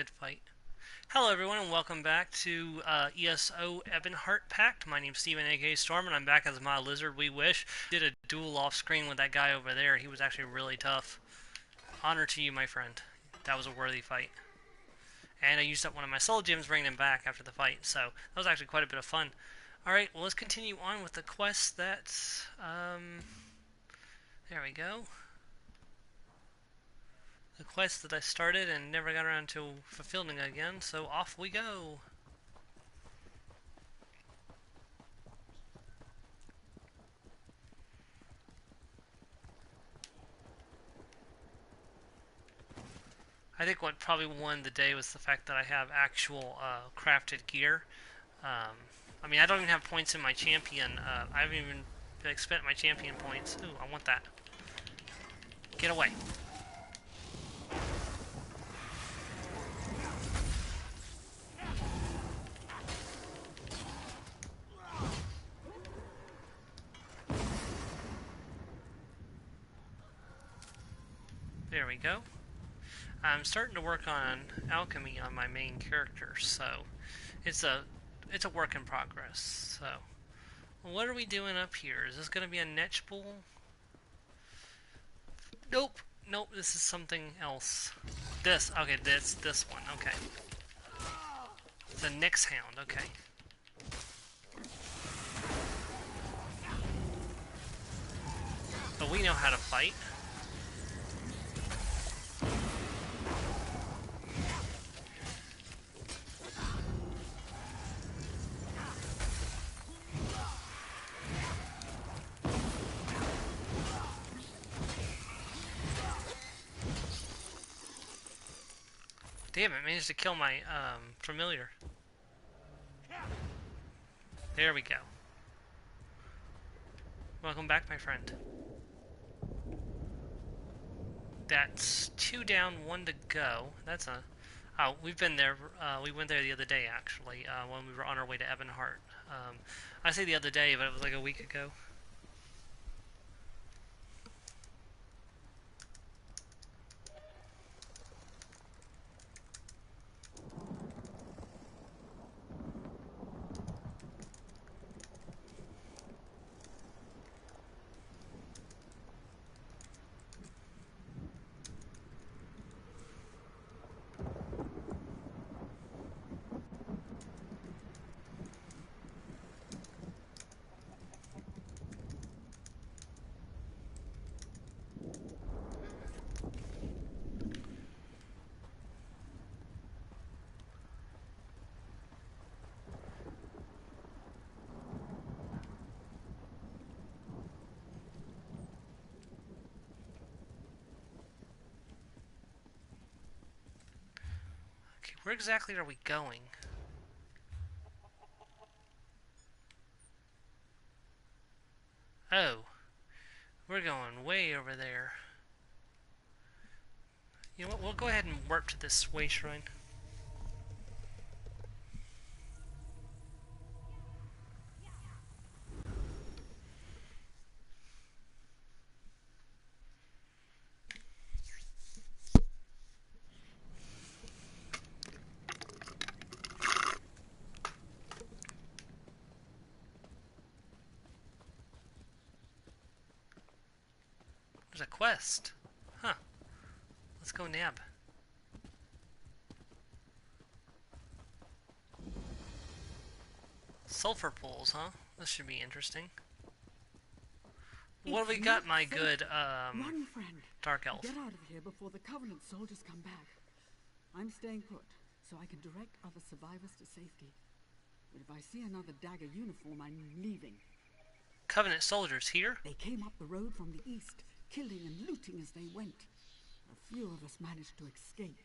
good fight. Hello, everyone, and welcome back to ESO Ebonheart Pact. My name's Steven, aka Storm, and I'm back as my lizard, Reewish. Did a duel off screen with that guy over there. He was actually really tough. Honor to you, my friend. That was a worthy fight. And I used up one of my soul gems bringing him back after the fight, so that was actually quite a bit of fun. Alright, well, let's continue on with the quest that, there we go. The quest that I started and never got around to fulfilling again, so off we go. I think what probably won the day was the fact that I have actual crafted gear. I mean, I don't even have points in my champion. I haven't even spent my champion points. Ooh, I want that. Get away. There we go. I'm starting to work on alchemy on my main character, so it's a work in progress. So, what are we doing up here? Is this going to be a netch pool? Nope. Nope, this is something else. Okay, this one, okay. The Nyx Hound, okay. But we know how to fight. Damn it, managed to kill my familiar. There we go. Welcome back, my friend. That's 2 down, 1 to go. That's a... Oh, we've been there. We went there the other day, actually, when we were on our way to Ebonheart. I say the other day, but it was like a week ago. Okay, where exactly are we going? Oh, we're going way over there. You know what, we'll go ahead and warp to this way shrine. There's a quest. Huh. Let's go nab. Sulfur pools, huh? This should be interesting. What have we got, my good, Run, friend. Dark Elf? Get out of here before the Covenant soldiers come back. I'm staying put, so I can direct other survivors to safety. But if I see another dagger uniform, I'm leaving. Covenant soldiers here? They came up the road from the east, killing and looting as they went. A few of us managed to escape.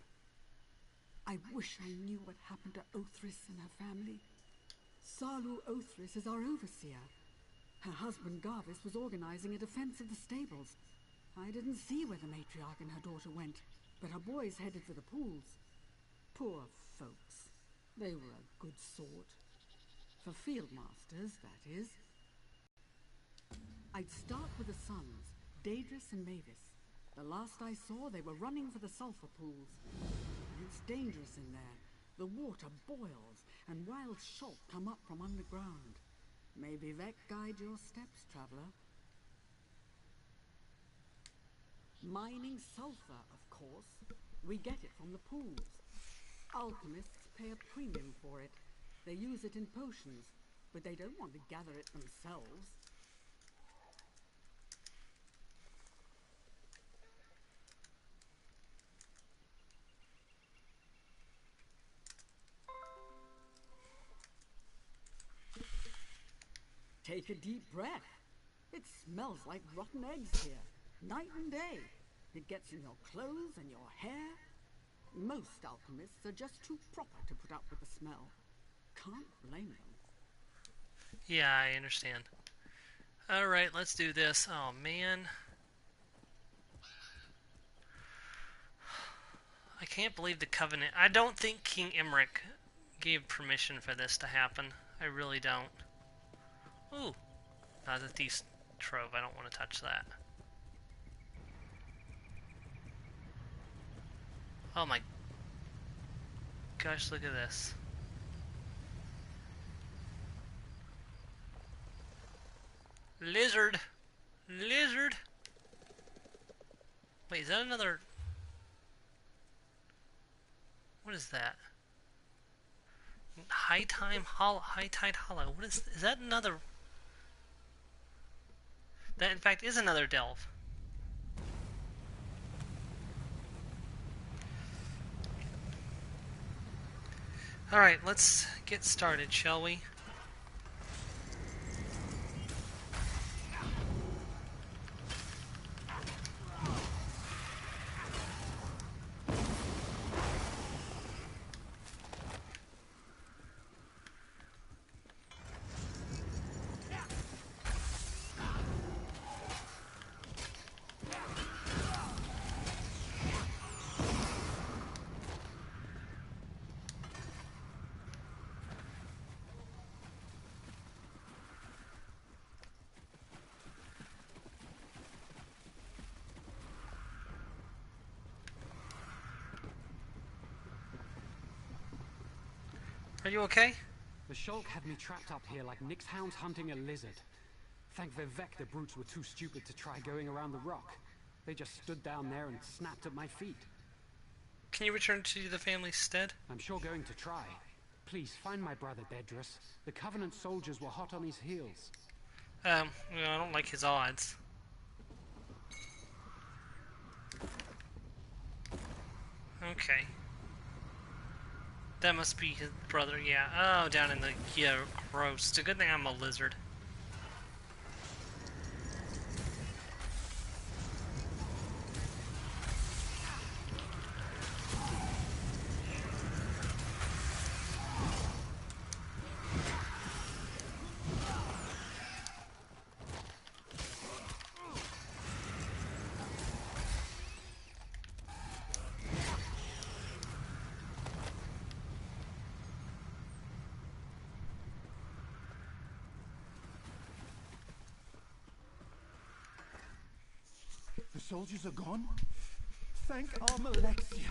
I wish I knew what happened to Othris and her family. Salu Othris is our overseer. Her husband Garvis was organizing a defense of the stables. I didn't see where the matriarch and her daughter went, but her boys headed for the pools. Poor folks. They were a good sort. For field masters, that is. I'd start with the sons, Daedrus and Mavis. The last I saw, they were running for the sulfur pools. You It's dangerous in there. The water boils, and wild shot come up from underground. Maybe that guide your steps, traveler. Mining sulfur, of course. We get it from the pools. Alchemists pay a premium for it. They use it in potions, but they don't want to gather it themselves. Take a deep breath. It smells like rotten eggs here, night and day. It gets in your clothes and your hair. Most alchemists are just too proper to put up with the smell. Can't blame them. Yeah, I understand. Alright, let's do this. Oh, man. I can't believe the Covenant. I don't think King Emmerich gave permission for this to happen. I really don't. Ooh. Not a thief's trove. I don't want to touch that. Oh my gosh, look at this. Lizard! Lizard! Wait, is that another... What is that? High Tide Hollow. What is that another... That in fact is another delve. Alright, let's get started, shall we? Are you okay? The Shulk had me trapped up here like Nick's hounds hunting a lizard. Thank Vivek the brutes were too stupid to try going around the rock. They just stood down there and snapped at my feet. Can you return to the family's stead? I'm sure going to try. Please, find my brother, Dedrus. The Covenant soldiers were hot on his heels. Well, I don't like his odds. Okay. That must be his brother, yeah. Oh, down in the... Yeah, gross. It's a good thing I'm a lizard. The soldiers are gone? Thank Alexia.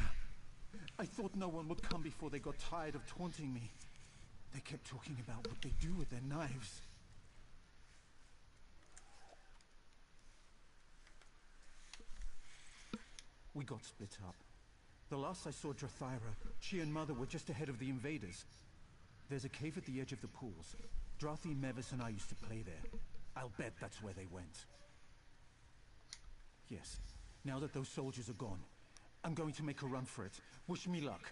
I thought no one would come before they got tired of taunting me. They kept talking about what they do with their knives. We got split up. The last I saw Drathyra, she and Mother were just ahead of the invaders. There's a cave at the edge of the pools. Drathi, Mevis and I used to play there. I'll bet that's where they went. Yes, now that those soldiers are gone, I'm going to make a run for it. Wish me luck.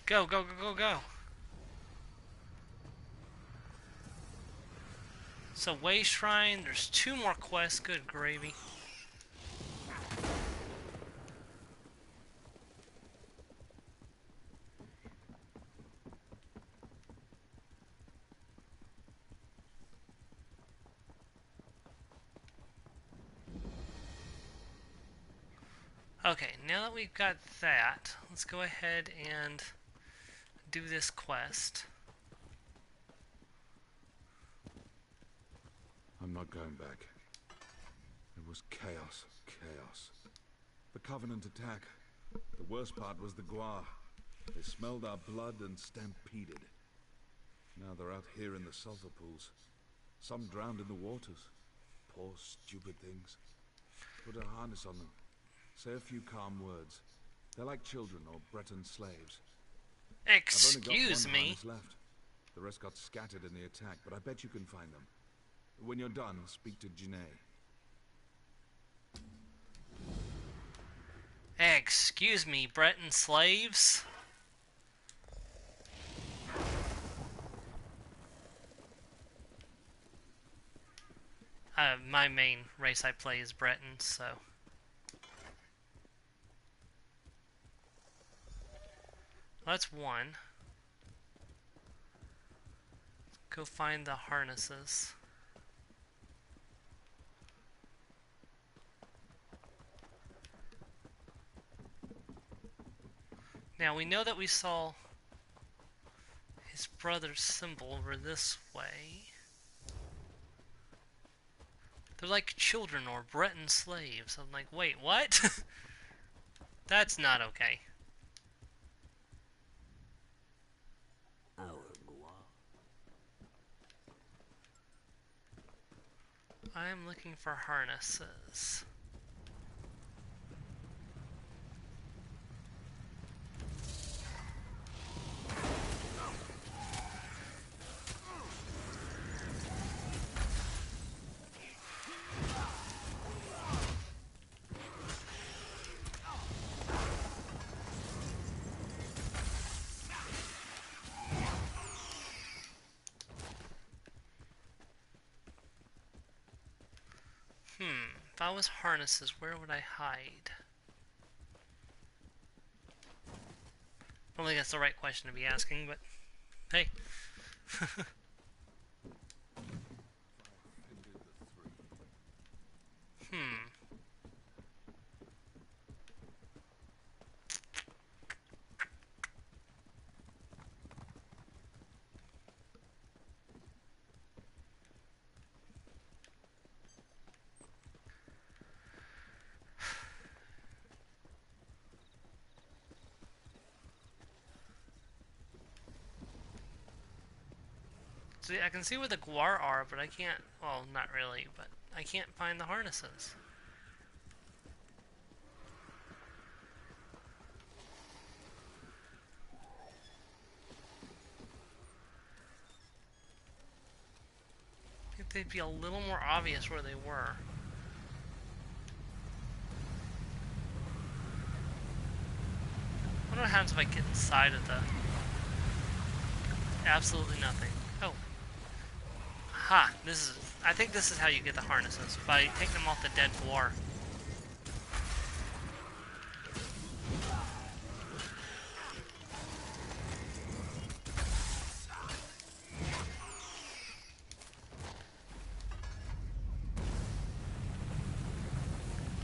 Go, go, go, go, go. So, Way Shrine, there's 2 more quests. Good gravy. Okay, now that we've got that, let's go ahead and do this quest. I'm not going back. It was chaos, chaos. The Covenant attack, The worst part was the Guar. They smelled our blood and stampeded. Now they're out here in the sulfur pools. Some drowned in the waters. Poor, stupid things. Put a harness on them. Say a few calm words. They're like children or Breton slaves. I've only got Excuse one me. harness left. The rest got scattered in the attack, but I bet you can find them. When you're done, speak to Janae. Excuse me, Breton slaves? My main race I play is Breton, so... Well, that's one. Go find the harnesses. Now, we know that we saw his brother's symbol over this way. They're like children or Breton slaves. I'm like, wait, what? That's not okay. I am looking for harnesses. If I was harnesses, where would I hide? I don't think that's the right question to be asking, but hey. See, I can see where the Guar are, but I can't, well, not really, but I can't find the harnesses. I think they'd be a little more obvious where they were. I wonder what happens if I get inside of the... Absolutely nothing. Oh. Ha! This is... I think this is how you get the harnesses. By taking them off the dead Guar.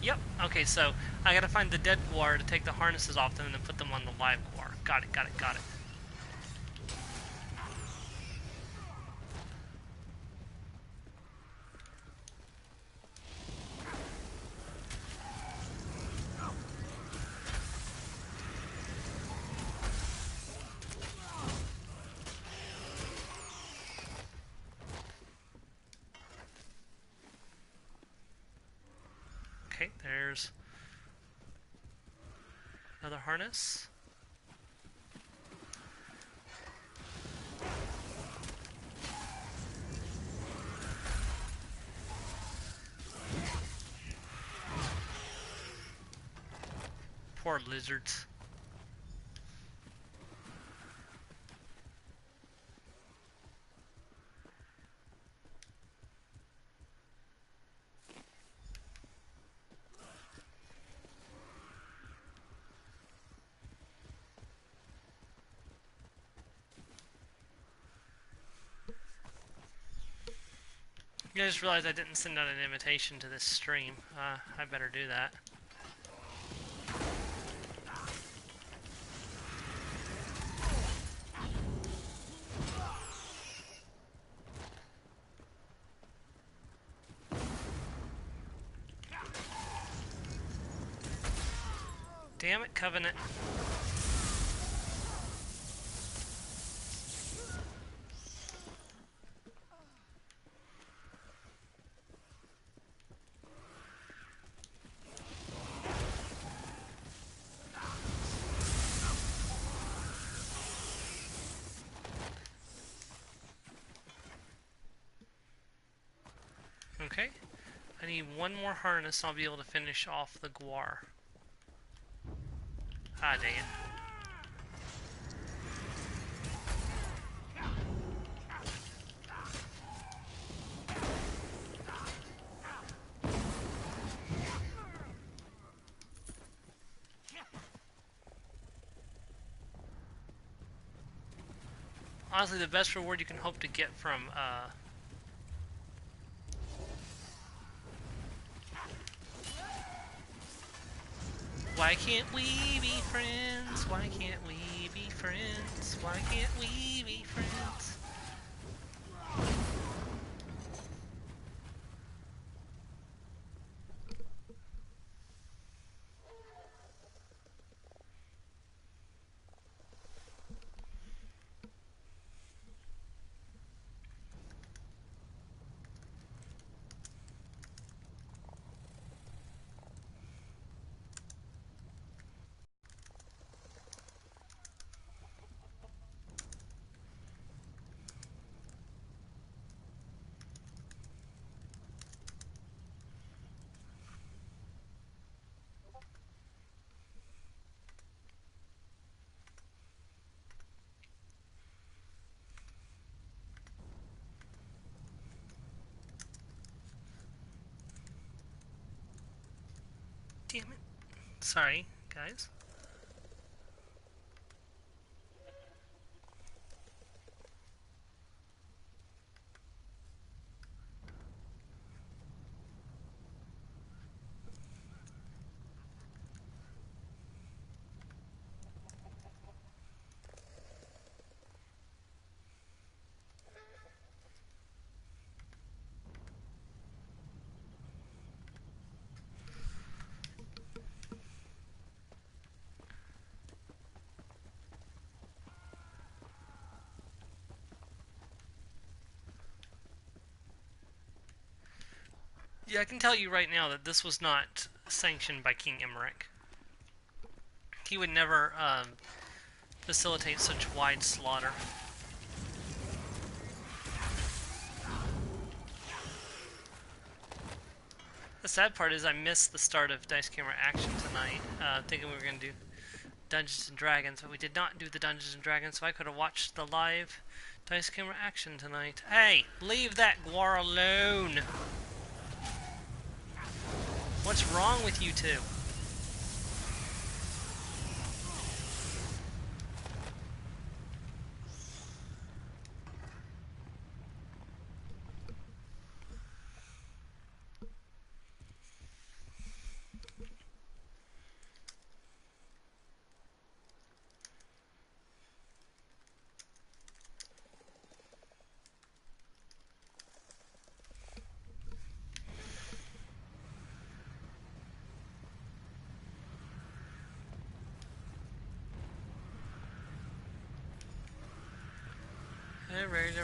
Yep. Okay, so I gotta find the dead Guar to take the harnesses off them and then put them on the live Guar. Got it, got it, got it. Okay, there's another harness. Poor lizards. I just realized I didn't send out an invitation to this stream. I better do that. Damn it, Covenant. Okay. I need one more harness and I'll be able to finish off the Guar. Ah, dang it. Honestly, the best reward you can hope to get from, why can't we be friends? Why can't we be friends? Why can't we be friends? Damn it. Sorry, guys. Yeah, I can tell you right now that this was not sanctioned by King Emmerich. He would never facilitate such wide slaughter. The sad part is I missed the start of Dice Camera Action tonight, thinking we were going to do Dungeons and Dragons, but we did not do the Dungeons and Dragons, so I could have watched the live Dice Camera Action tonight. Hey, leave that Guar alone! What's wrong with you two? Alright.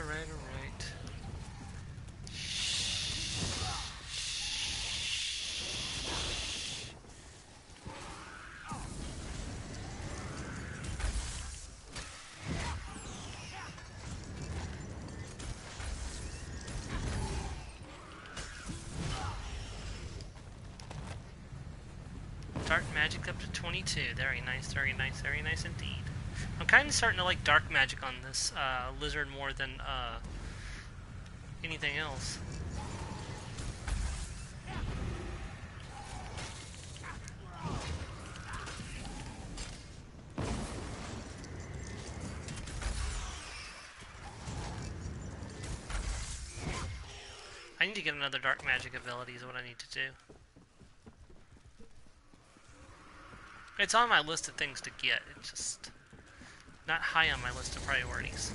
Dark magic up to 22. Very nice, very nice, very nice indeed. I'm kind of starting to like dark magic on this lizard more than anything else. I need to get another dark magic ability is what I need to do. It's on my list of things to get, it's just not high on my list of priorities.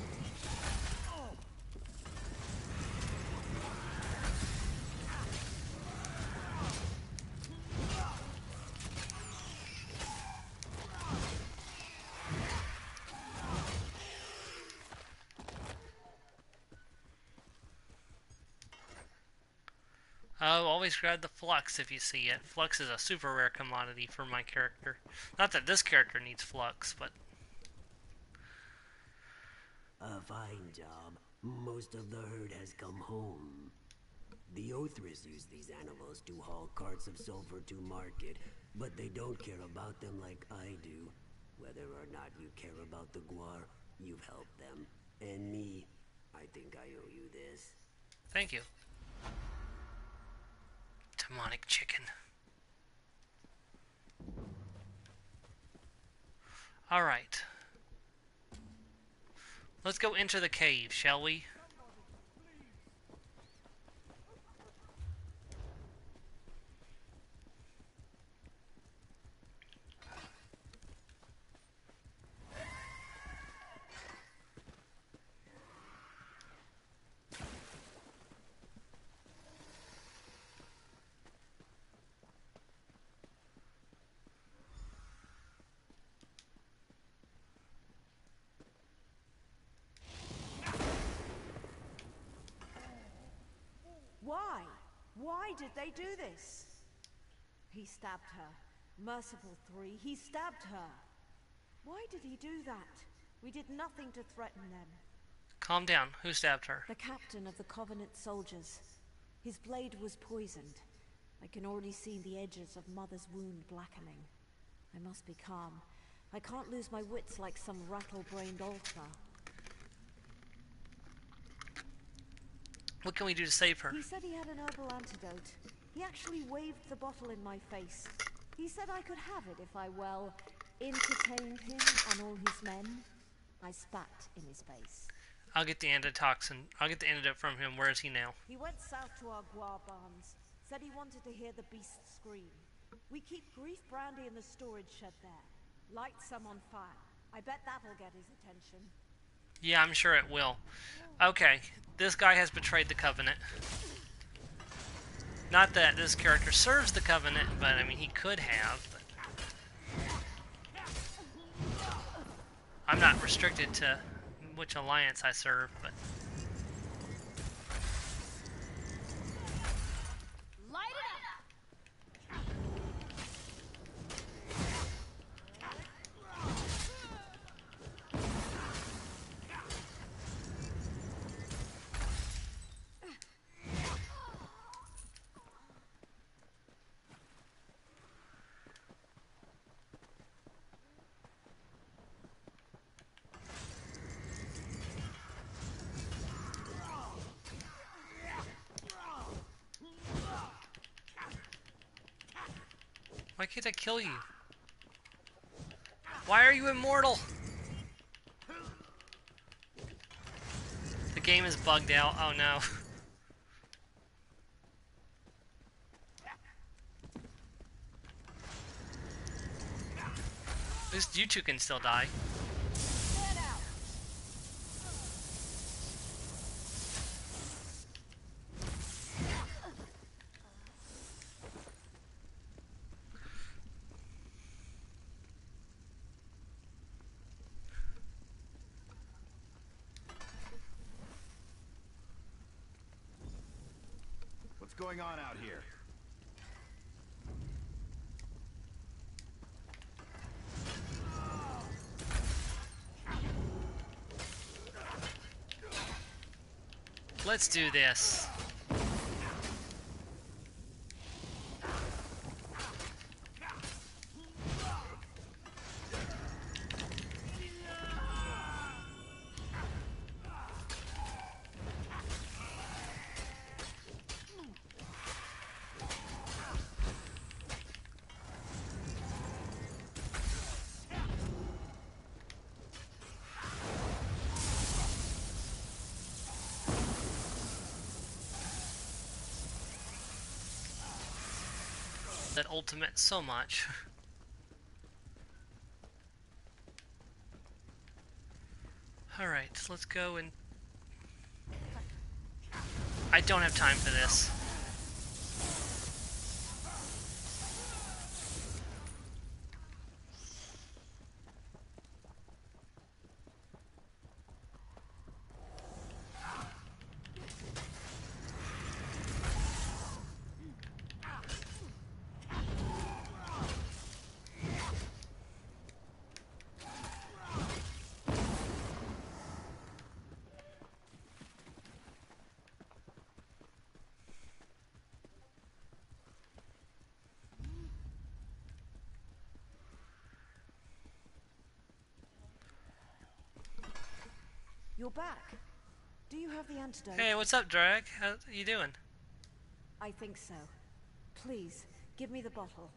Oh, always grab the flux if you see it. Flux is a super rare commodity for my character. Not that this character needs flux, but... A fine job. Most of the herd has come home. The Othris use these animals to haul carts of sulfur to market, but they don't care about them like I do. Whether or not you care about the Guar, you've helped them. And me, I think I owe you this. Thank you. Demonic chicken. Alright. Let's go enter the cave, shall we? Why? Why did they do this? He stabbed her. Merciful three, he stabbed her. Why did he do that? We did nothing to threaten them. Calm down. Who stabbed her? The captain of the Covenant soldiers. His blade was poisoned. I can already see the edges of Mother's wound blackening. I must be calm. I can't lose my wits like some rattle-brained Ultra. What can we do to save her? He said he had an herbal antidote. He actually waved the bottle in my face. He said I could have it if I, well, entertained him and all his men. I spat in his face. I'll get the antitoxin. I'll get the antidote from him. Where is he now? He went south to our guar barns. Said he wanted to hear the beast scream. We keep grief brandy in the storage shed there. Light some on fire. I bet that'll get his attention. Yeah, I'm sure it will. Okay, this guy has betrayed the Covenant. Not that this character serves the Covenant, but I mean, he could have. But I'm not restricted to which alliance I serve, but... Why can't I kill you? Why are you immortal? The game is bugged out. Oh no. At least you two can still die. What's going on out here? Let's do this. That ultimate so much. Alright, let's go and... I don't have time for this. You're back. Do you have the antidote? Hey, what's up, Drag? How you doing? I think so. Please, give me the bottle.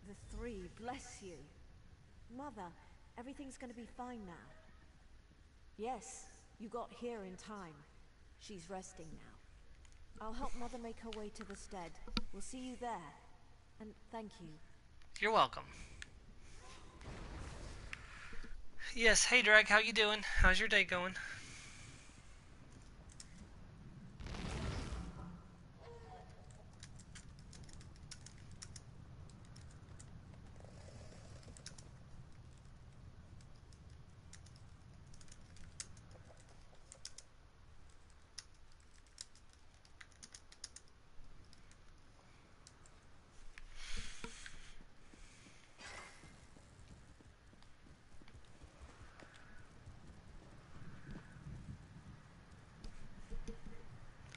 The three, bless you. Mother, everything's gonna be fine now. Yes, you got here in time. She's resting now. I'll help Mother make her way to the stead. We'll see you there. And thank you. You're welcome. Yes, hey Drag, how you doing? How's your day going?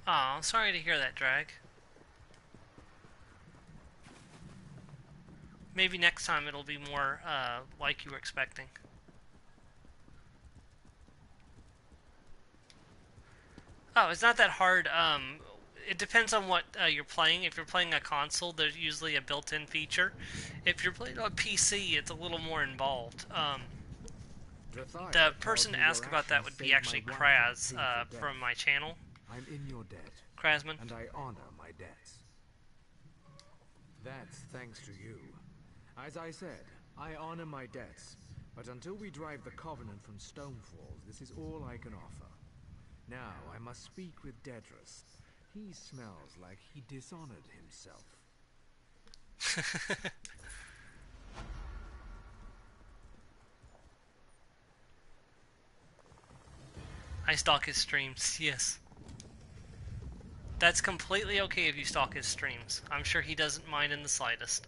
Aw, sorry to hear that, Drag. Maybe next time it'll be more, like you were expecting. Oh, it's not that hard. It depends on what you're playing. If you're playing a console, there's usually a built-in feature. If you're playing on PC, it's a little more involved. The person to ask about that would be actually Kraz, from my channel. I'm in your debt. Krasman. And I honor my debts. That's thanks to you. As I said, I honor my debts. But until we drive the Covenant from Stonefalls, this is all I can offer. Now, I must speak with Dedrus. He smells like he dishonored himself. I stalk his streams, yes. That's completely okay if you stalk his streams. I'm sure he doesn't mind in the slightest.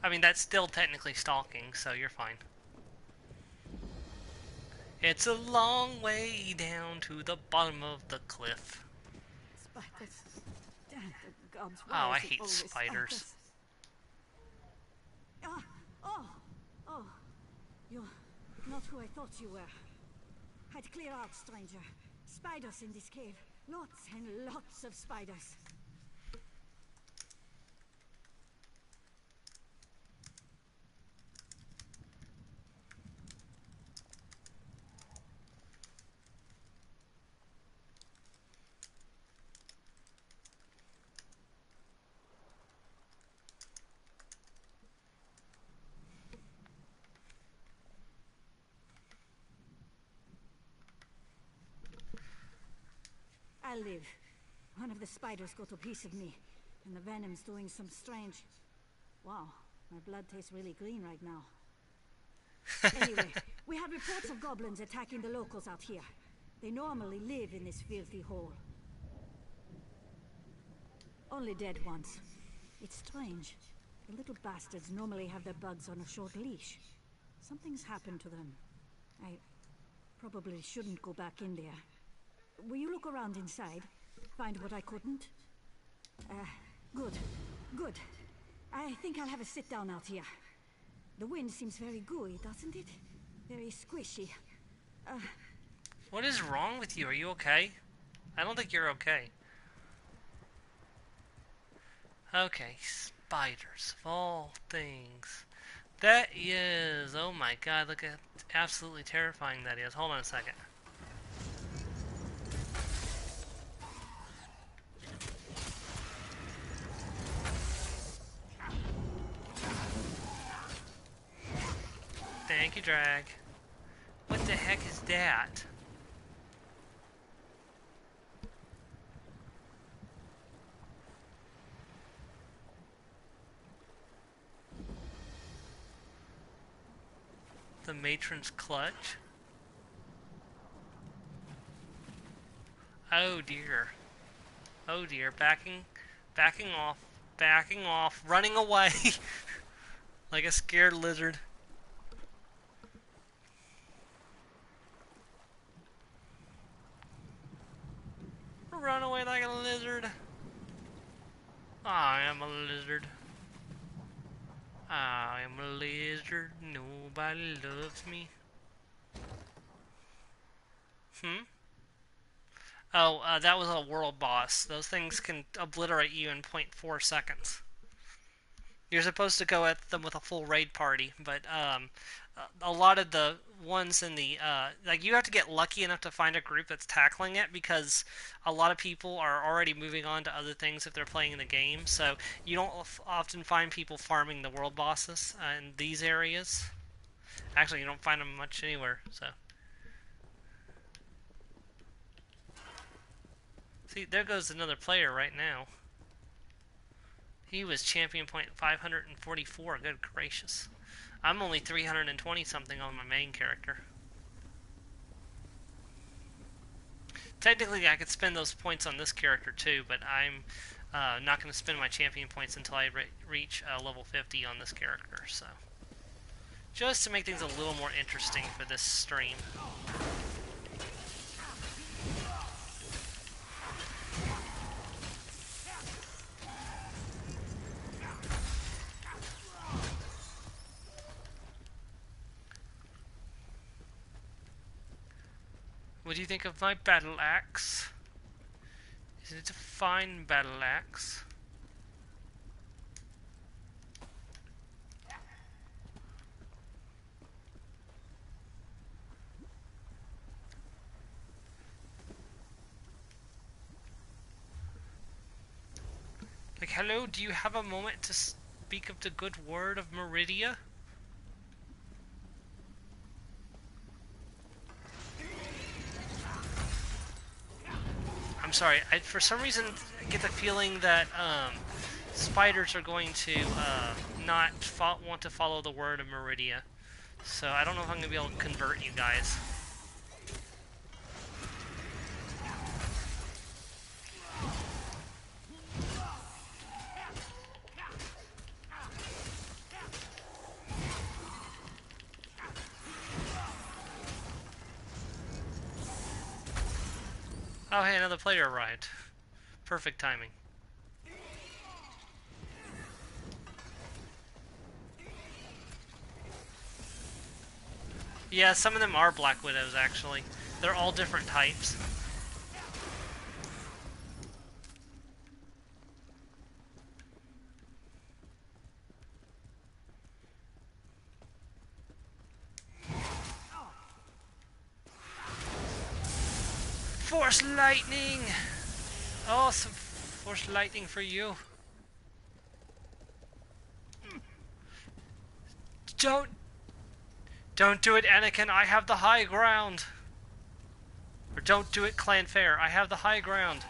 I mean, that's still technically stalking, so you're fine. It's a long way down to the bottom of the cliff. Spiders. Damn the gods. Oh, I hate spiders. Oh, you're not who I thought you were. I'd clear out, stranger. Spiders in this cave. Lots and lots of spiders. I live. One of the spiders got a piece of me, and the venom's doing some strange... Wow, my blood tastes really green right now. Anyway, we had reports of goblins attacking the locals out here. They normally live in this filthy hole. Only dead ones. It's strange. The little bastards normally have their bugs on a short leash. Something's happened to them. I probably shouldn't go back in there. Will you look around inside? Find what I couldn't? Good. Good. I think I'll have a sit down out here. The wind seems very gooey, doesn't it? Very squishy. What is wrong with you? Are you okay? I don't think you're okay. Okay, spiders of all things. That is... Oh my god, look at absolutely terrifying that is. Hold on a second. Thank you, Drag. What the heck is that? The matron's clutch? Oh dear. Oh dear. Backing off, running away like a scared lizard. Run away like a lizard. I am a lizard. I am a lizard. Nobody loves me. Oh, that was a world boss. Those things can obliterate you in .4 seconds. You're supposed to go at them with a full raid party, but a lot of the ones in the like you have to get lucky enough to find a group that's tackling it because a lot of people are already moving on to other things if they're playing the game. So you don't often find people farming the world bosses in these areas. Actually, you don't find them much anywhere. So see, there goes another player right now. He was champion point 544. Good gracious. I'm only 320 something on my main character. Technically, I could spend those points on this character too, but I'm not going to spend my champion points until I reach level 50 on this character. So, just to make things a little more interesting for this stream. What do you think of my battle axe? Isn't it a fine battle axe? Like, hello, do you have a moment to speak of the good word of Meridia? I'm sorry, for some reason I get the feeling that spiders are going to not want to follow the word of Meridia. So I don't know if I'm going to be able to convert you guys. Oh hey, another player arrived. Perfect timing. Yeah, some of them are Black Widows, actually. They're all different types. Force lightning! Oh, some force lightning for you. Don't do it, Anakin. I have the high ground. Or don't do it, Clan Fair. I have the high ground.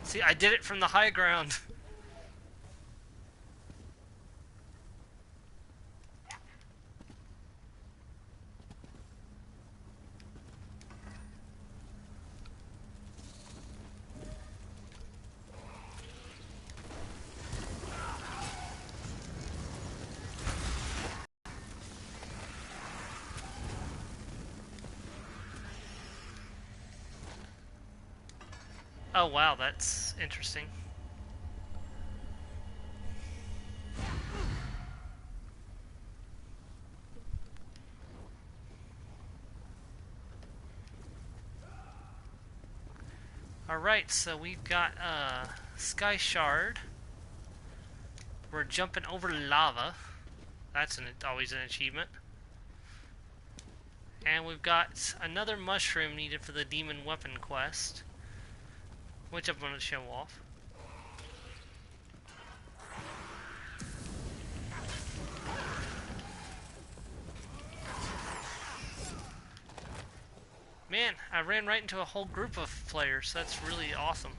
See, I did it from the high ground. Oh wow, that's interesting. Alright, so we've got Sky Shard. We're jumping over lava. That's always an achievement. And we've got another mushroom needed for the demon weapon quest, which I'm going to show off. Man, I ran right into a whole group of players. That's really awesome.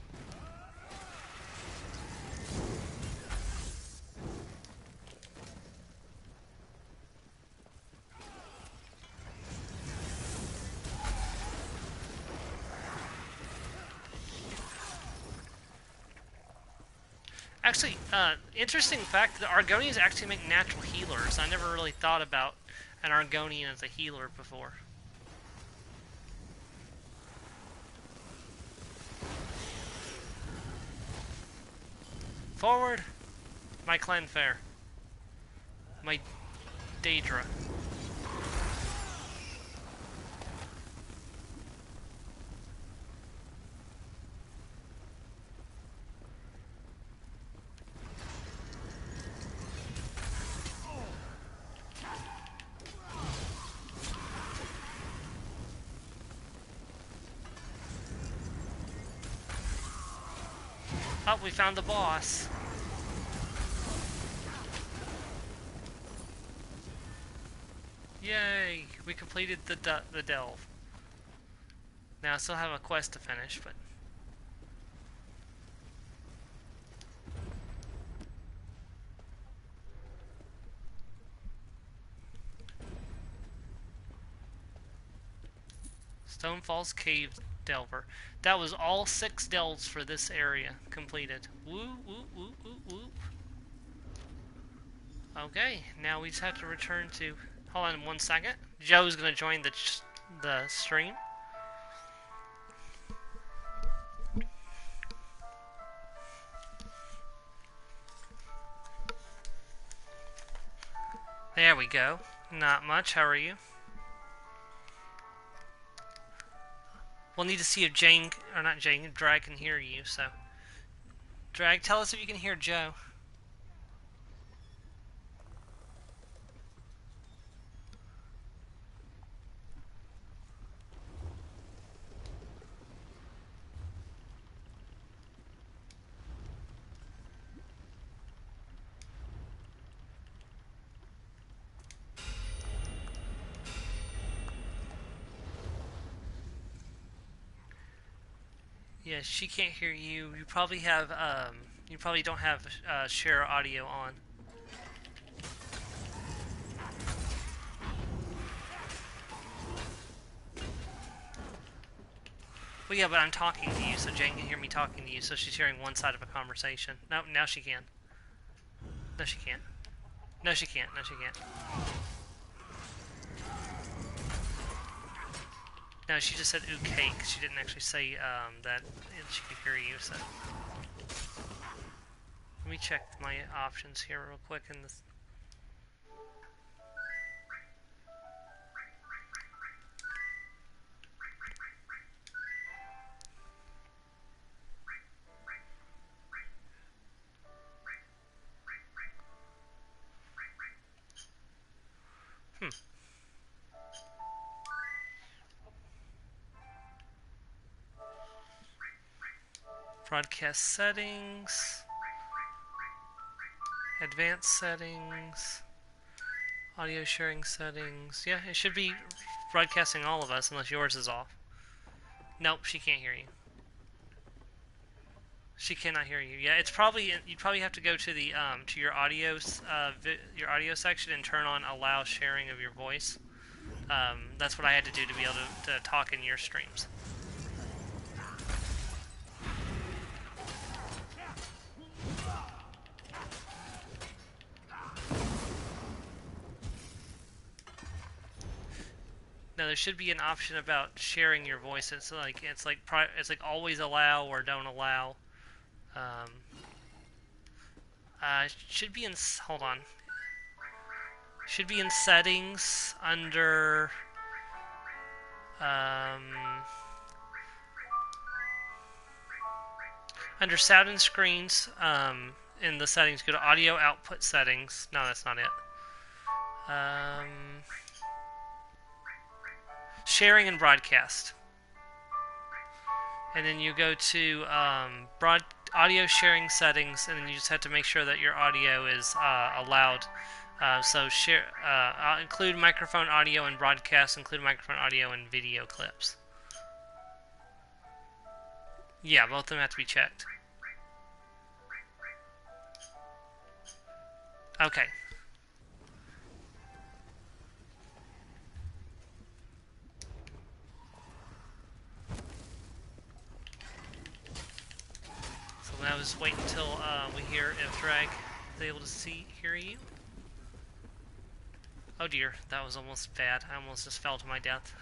Actually, interesting fact, the Argonians actually make natural healers. I never really thought about an Argonian as a healer before. Forward! My clan fair. My Daedra. Oh, we found the boss. Yay! We completed the delve. Now I still have a quest to finish, but... Stonefall's Cave Delver. That was all 6 delves for this area completed. Woo, woo, woo, woo, woo. Okay, now we just have to return to... Hold on 1 second. Joe's gonna join the stream. There we go. Not much. How are you? We'll need to see if Jane, or not Jane, Drag can hear you, so... Drag, tell us if you can hear Joe. Yeah, she can't hear you. You probably have, you probably don't have share audio on. Well, yeah, but I'm talking to you, so Jane can hear me talking to you, so she's hearing one side of a conversation. No, now she can. No, she can't. No, she can't. No, she can't. No, she just said ooh cake. She didn't actually say that she could hear you, so. Let me check my options here real quick in this. Broadcast settings, advanced settings, audio sharing settings. Yeah, it should be broadcasting all of us unless yours is off. Nope, she can't hear you. She cannot hear you. Yeah, it's probably you'd probably have to go to the to your audio section and turn on allow sharing of your voice. That's what I had to do to be able to talk in your streams. Now there should be an option about sharing your voice. It's like always allow or don't allow. Should be in hold on. Should be in settings under under sound and screens. In the settings, go to audio output settings. No, that's not it. Sharing and broadcast, and then you go to audio sharing settings, and then you just have to make sure that your audio is allowed. So share, include microphone audio and broadcast, include microphone audio and video clips. Yeah, both of them have to be checked. Okay. Now just wait until we hear Drag is able to hear you. Oh dear, that was almost bad. I almost just fell to my death.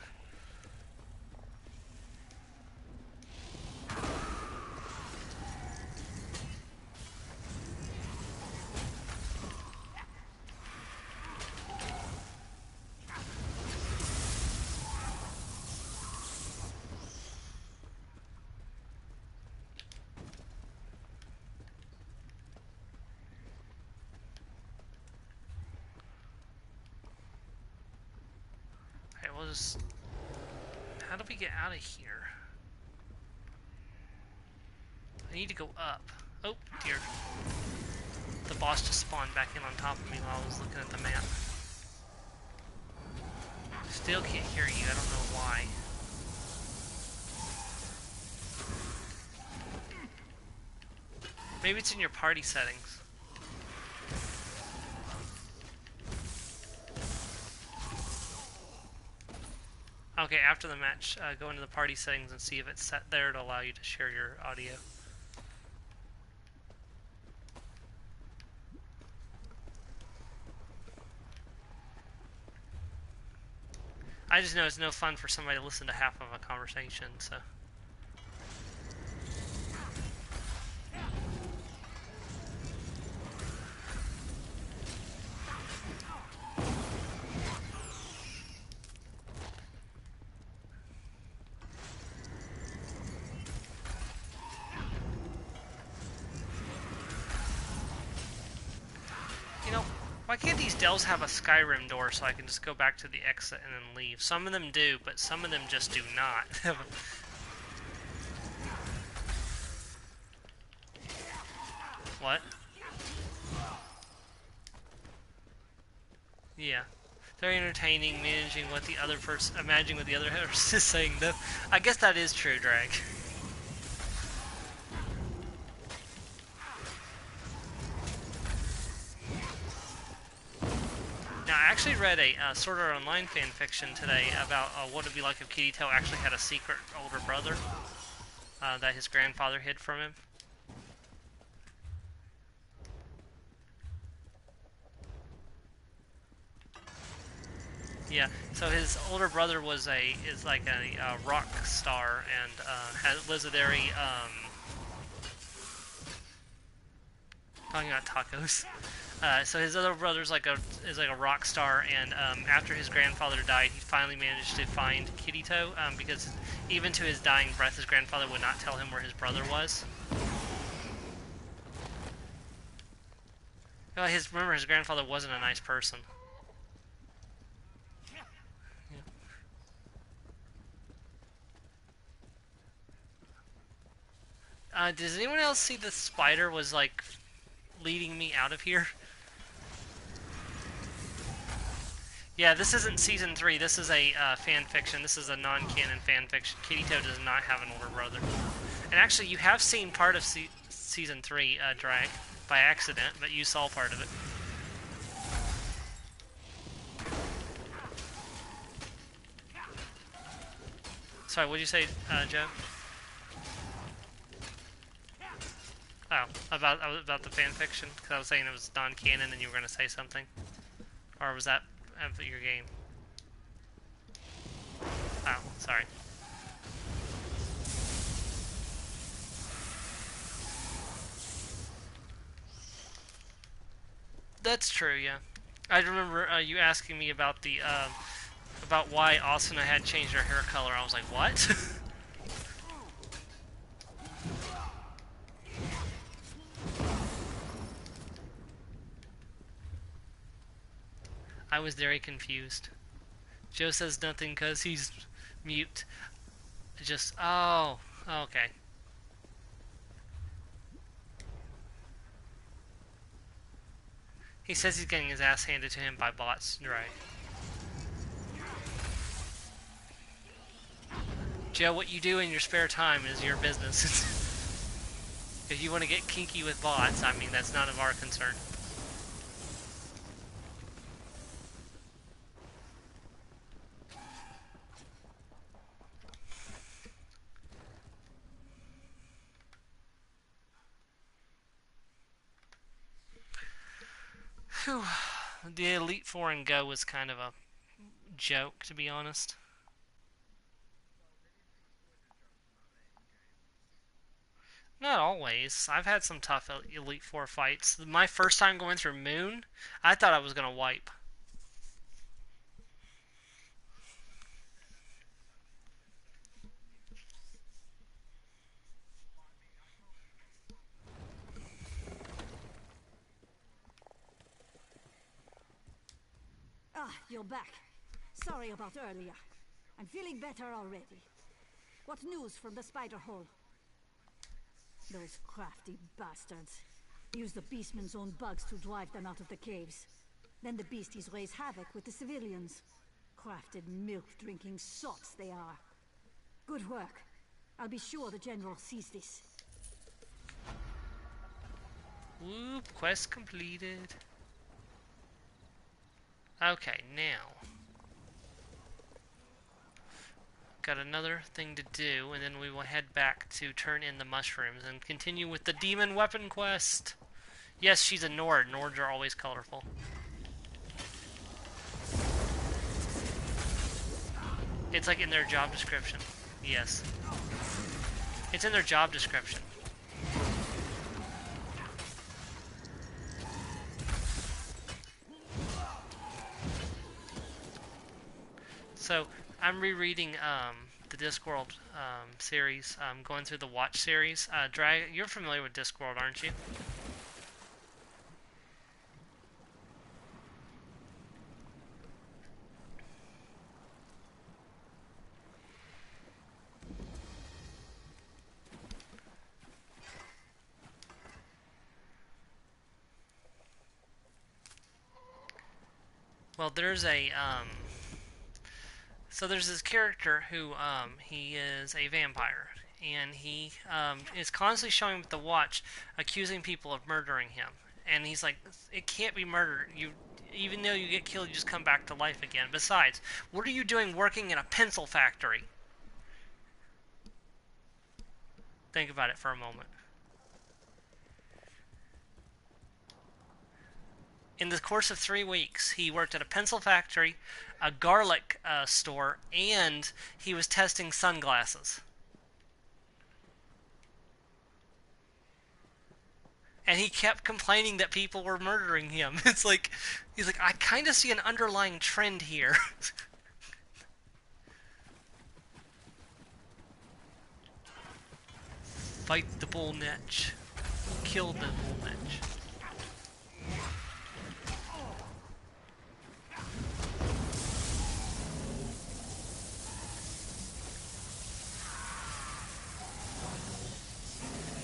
We'll just... How do we get out of here? I need to go up. Oh, dear. The boss just spawned back in on top of me while I was looking at the map. Still can't hear you, I don't know why. Maybe it's in your party settings. Okay, after the match, go into the party settings and see if it's set there to allow you to share your audio. I just know it's no fun for somebody to listen to half of a conversation, so... Why can't these dells have a Skyrim door so I can just go back to the exit and then leave? Some of them do, but some of them just do not. What? Yeah. Very entertaining, managing what the other person, imagining what the other person is saying, though. I guess that is true, Drag. Now, I actually read a Sword Art Online fanfiction today about what it would be like if Kirito actually had a secret older brother that his grandfather hid from him. Yeah, so his older brother is like a rock star and lives a very talking about tacos. So his other brother's is like a rock star, and after his grandfather died, he finally managed to find Kirito because even to his dying breath, his grandfather would not tell him where his brother was. Well, remember, his grandfather wasn't a nice person. Does anyone else see the spider was like leading me out of here? Yeah, this isn't Season 3, this is a fan fiction, this is a non-canon fan fiction. Kirito does not have an older brother. And actually, you have seen part of Season 3, Drag, by accident, but you saw part of it. Sorry, what'd you say, Joe? Oh, about the fan fiction? Because I was saying it was non-canon and you were going to say something. Or was that your game? Oh, sorry. That's true, yeah. I remember you asking me about the about why Asuna had changed her hair color. I was like, what? I was very confused. Joe says nothing because he's mute. Just, oh, okay. He says he's getting his ass handed to him by bots, right? Joe, what you do in your spare time is your business. If you want to get kinky with bots, I mean, that's none of our concern. Whew. The Elite Four and Go was kind of a joke, to be honest. Not always. I've had some tough Elite Four fights. My first time going through Moon, I thought I was going to wipe. Ah, you're back. Sorry about earlier. I'm feeling better already. What news from the spider hole? Those crafty bastards. Use the beastman's own bugs to drive them out of the caves. Then the beasties raise havoc with the civilians. Crafted milk-drinking sots they are. Good work. I'll be sure the General sees this. Whoop, quest completed. Okay, now. Got another thing to do, and then we will head back to turn in the mushrooms and continue with the demon weapon quest. Yes, she's a Nord. Nords are always colorful. It's like in their job description. Yes. It's in their job description. So, I'm rereading the Discworld series, going through the Watch series. You're familiar with Discworld, aren't you? Well, there's there's this character who, he is a vampire, and he, is constantly showing up at the Watch, accusing people of murdering him. And he's like, it can't be murder. Even though you get killed, you just come back to life again. Besides, what are you doing working in a pencil factory? Think about it for a moment. In the course of 3 weeks, he worked at a pencil factory, a garlic store, and he was testing sunglasses. And he kept complaining that people were murdering him. It's like, he's like, I kind of see an underlying trend here. Fight the bull netch. Kill the bull netch.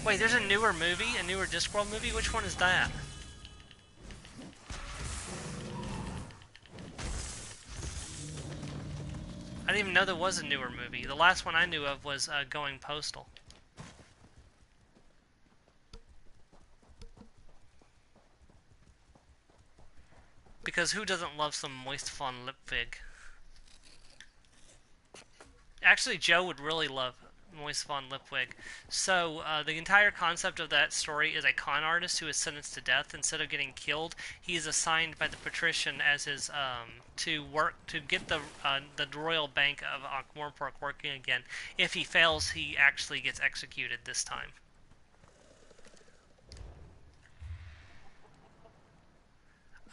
Wait, there's a newer movie? A newer Discworld movie? Which one is that? I didn't even know there was a newer movie. The last one I knew of was Going Postal. Because who doesn't love some moist fun lip fig? Actually, Joe would really love Moist Fawn Lipwig. So, the entire concept of that story is a con artist who is sentenced to death. Instead of getting killed, he is assigned by the patrician as his, to get the Royal Bank of Ankh-Morpork working again. If he fails, he actually gets executed this time.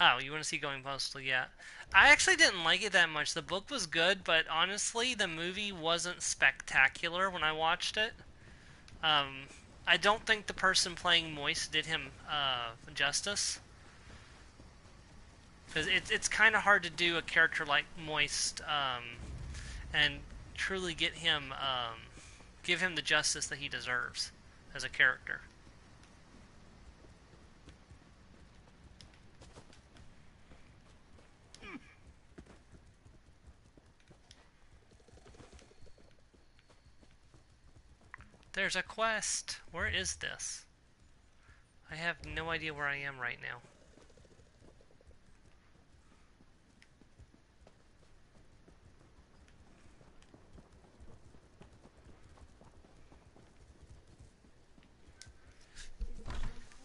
Oh, you want to see Going Postal? Yeah. I actually didn't like it that much. The book was good, but honestly, the movie wasn't spectacular when I watched it. I don't think the person playing Moist did him justice. Because it's kind of hard to do a character like Moist and truly get him, give him the justice that he deserves as a character. There's a quest! Where is this? I have no idea where I am right now.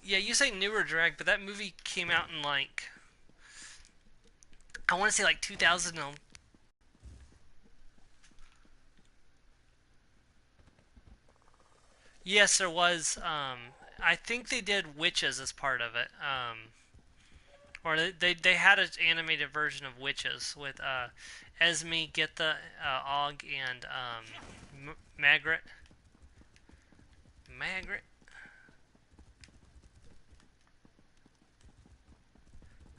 Yeah, you say newer drag, but that movie came out in like I want to say like 2000. Yes, there was. I think they did witches as part of it. Or they had an animated version of witches with Esme, Githa, Og, and Margaret. Margaret.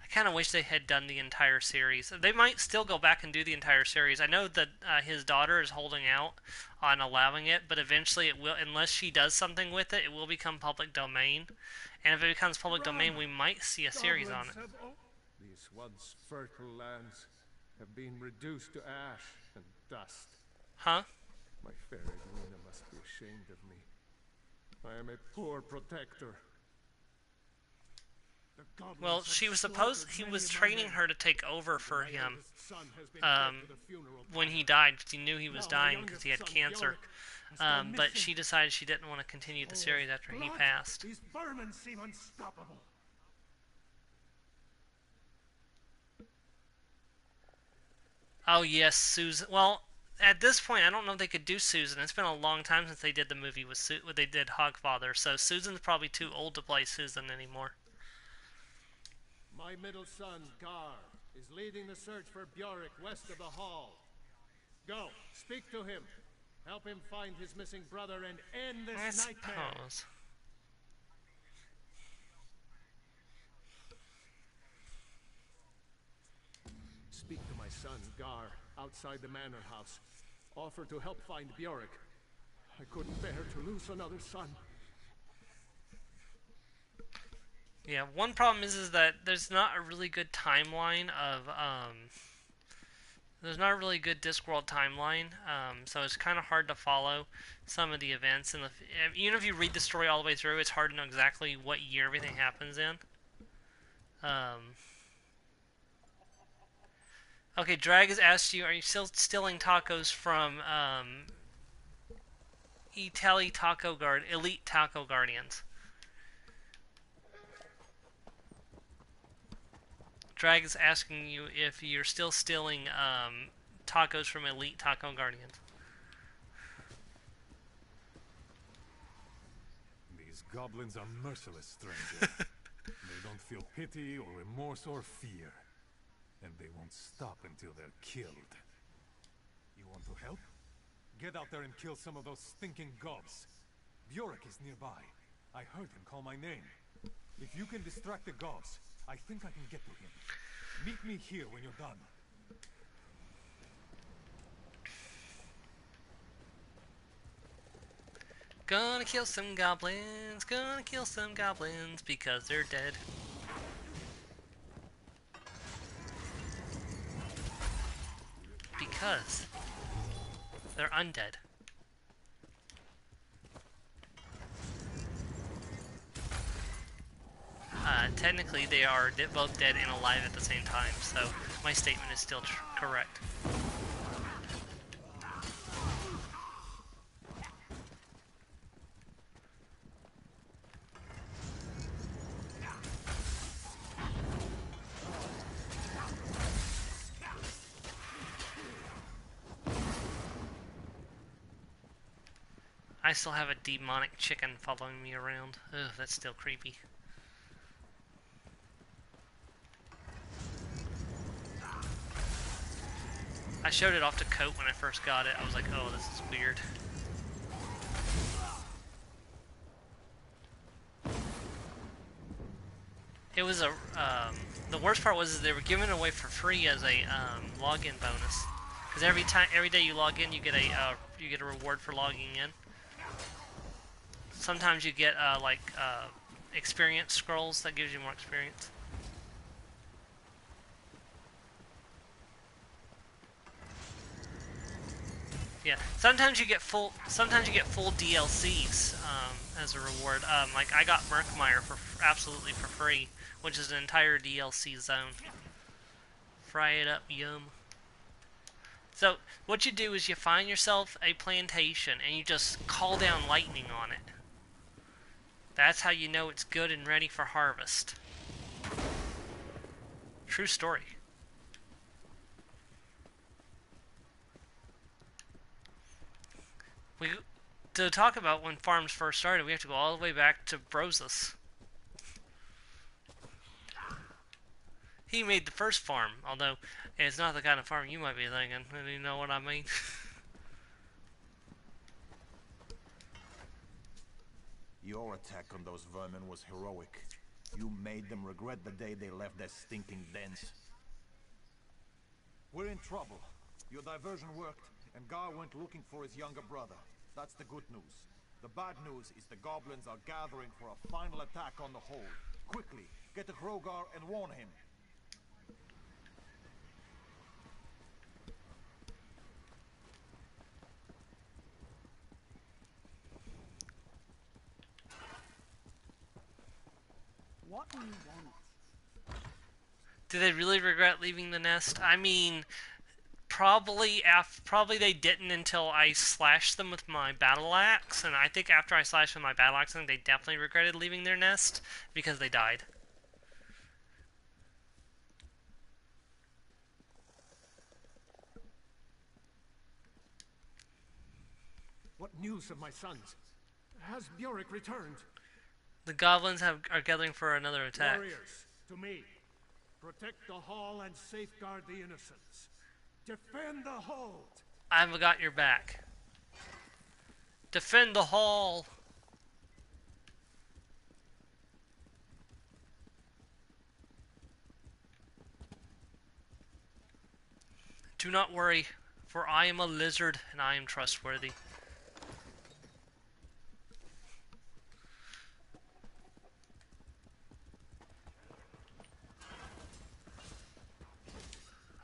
I kind of wish they had done the entire series. They might still go back and do the entire series. I know that his daughter is holding out on allowing it, but eventually it will, unless she does something with it, it will become public domain. And if it becomes public domain, we might see a series on it. These once fertile lands have been reduced to ash and dust. Huh? My fair Edwina must be ashamed of me. I am a poor protector. Well, she was supposed. He was training her to take over for him when he died, because he knew he was dying because he had cancer. But she decided she didn't want to continue the series after he passed. These vermin seem unstoppable. Oh yes, Susan. Well, at this point, I don't know if they could do Susan. It's been a long time since they did the movie with they did Hogfather, so Susan's probably too old to play Susan anymore. My middle son, Gar, is leading the search for Bjork west of the Hall. Go, speak to him. Help him find his missing brother and end this nightmare. Suppose. Speak to my son, Gar, outside the manor house. Offer to help find Bjork. I couldn't bear to lose another son. Yeah, one problem is that there's not a really good timeline of, there's not a really good Discworld timeline, so it's kind of hard to follow some of the events. And even if you read the story all the way through, it's hard to know exactly what year everything happens in. Okay, Drag has asked you, are you still stealing tacos from, Elite Taco Guardians? Drag is asking you if you're still stealing tacos from Elite Taco Guardians. These goblins are merciless, stranger. They don't feel pity or remorse or fear. And they won't stop until they're killed. You want to help? Get out there and kill some of those stinking gobs. Bjork is nearby. I heard him call my name. If you can distract the gobs, I think I can get to him. Meet me here when you're done. Gonna kill some goblins, because they're dead. Because they're undead. Technically, they are both dead and alive at the same time, so my statement is still correct. I still have a demonic chicken following me around. Ugh, that's still creepy. I showed it off to Coat when I first got it. I was like, oh, this is weird. It was a, the worst part was they were giving it away for free as a login bonus. Because every day you log in, you get a reward for logging in. Sometimes you get experience scrolls that gives you more experience. Yeah, sometimes you get full DLCs as a reward. Like I got Murkmire absolutely for free, which is an entire DLC zone. Fry it up, yum. So what you do is you find yourself a plantation and you just call down lightning on it. That's how you know it's good and ready for harvest. True story. To talk about when farms first started, we have to go all the way back to Brosus. He made the first farm, although it's not the kind of farm you might be thinking. You know what I mean? Your attack on those vermin was heroic. You made them regret the day they left their stinking dens. We're in trouble. Your diversion worked, and Gar went looking for his younger brother. That's the good news. The bad news is the goblins are gathering for a final attack on the hold. Quickly, get to Hrogar and warn him. What do you want? Do they really regret leaving the nest? I mean, probably they didn't until I slashed them with my battle axe, and I think after I slashed with my battle axe, I think they definitely regretted leaving their nest because they died. What news of my sons? Has Bjork returned? The goblins are gathering for another attack. Warriors, to me. Protect the hall and safeguard the innocents. Defend the hold! I've got your back. Defend the hall! Do not worry, for I am a lizard and I am trustworthy.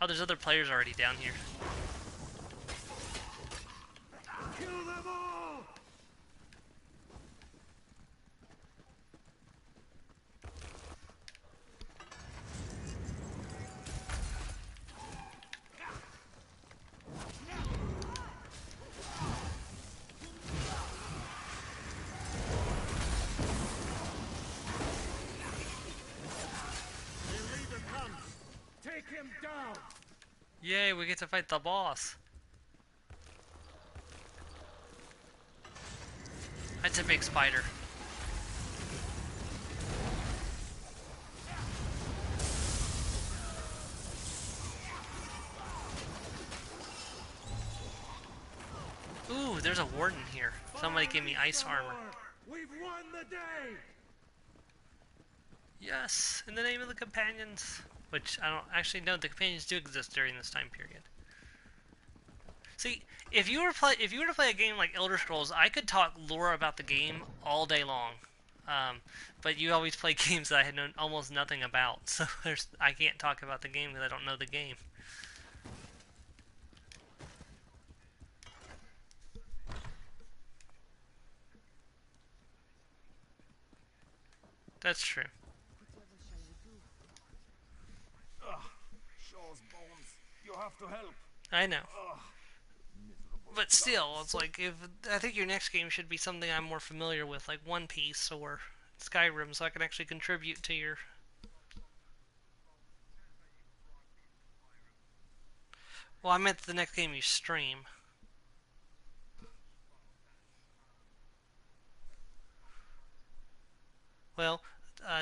Oh, there's other players already down here. Kill them all! The leader comes. Take him down. Yay, we get to fight the boss. That's a big spider. Ooh, there's a warden here. Somebody gave me ice armor. We've won the day. Yes, in the name of the companions. Which, I don't actually know, the companions do exist during this time period. See, if you were to play a game like Elder Scrolls, I could talk lore about the game all day long. But you always play games that I had known almost nothing about, so I can't talk about the game because I don't know the game. That's true. Shaw's bones. You have to help. I know. But still, it's like, I think your next game should be something I'm more familiar with, like One Piece or Skyrim, so I can actually contribute to your... Well, I meant the next game you stream. Well,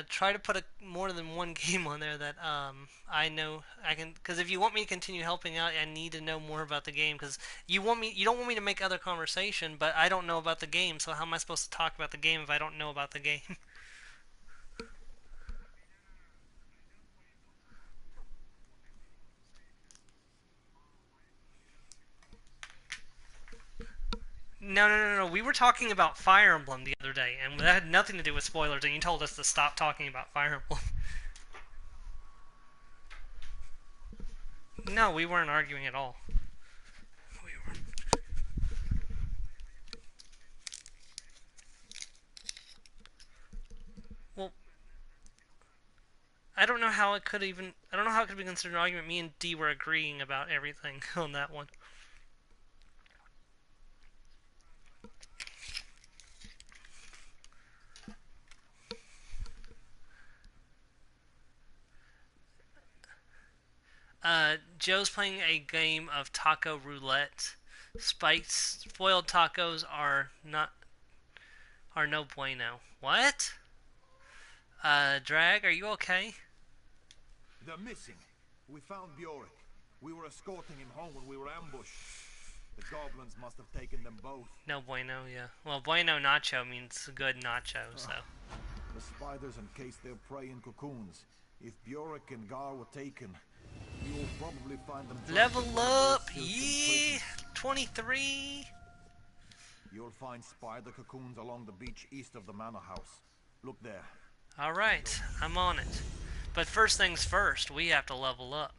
try to put more than one game on there that I know I can. Because if you want me to continue helping out, I need to know more about the game. Because you don't want me to make other conversation, but I don't know about the game. So how am I supposed to talk about the game if I don't know about the game? No. We were talking about Fire Emblem the other day, and that had nothing to do with spoilers, and you told us to stop talking about Fire Emblem. No, we weren't arguing at all. We weren't. Well, I don't know how it could even... I don't know how it could be considered an argument. Me and Dee were agreeing about everything on that one. Joe's playing a game of Taco Roulette. Spiked spoiled tacos are no bueno. What? Drag, are you okay? They're missing. We found Bjork. We were escorting him home when we were ambushed. The goblins must have taken them both. No bueno, yeah. Well, bueno nacho means good nacho, so. The spiders encased their prey in cocoons. If Bjork and Gar were taken, we will probably find them. Level up! Yeah! 23! You'll find spider cocoons along the beach east of the manor house. Look there. Alright, I'm on it. But first things first, we have to level up.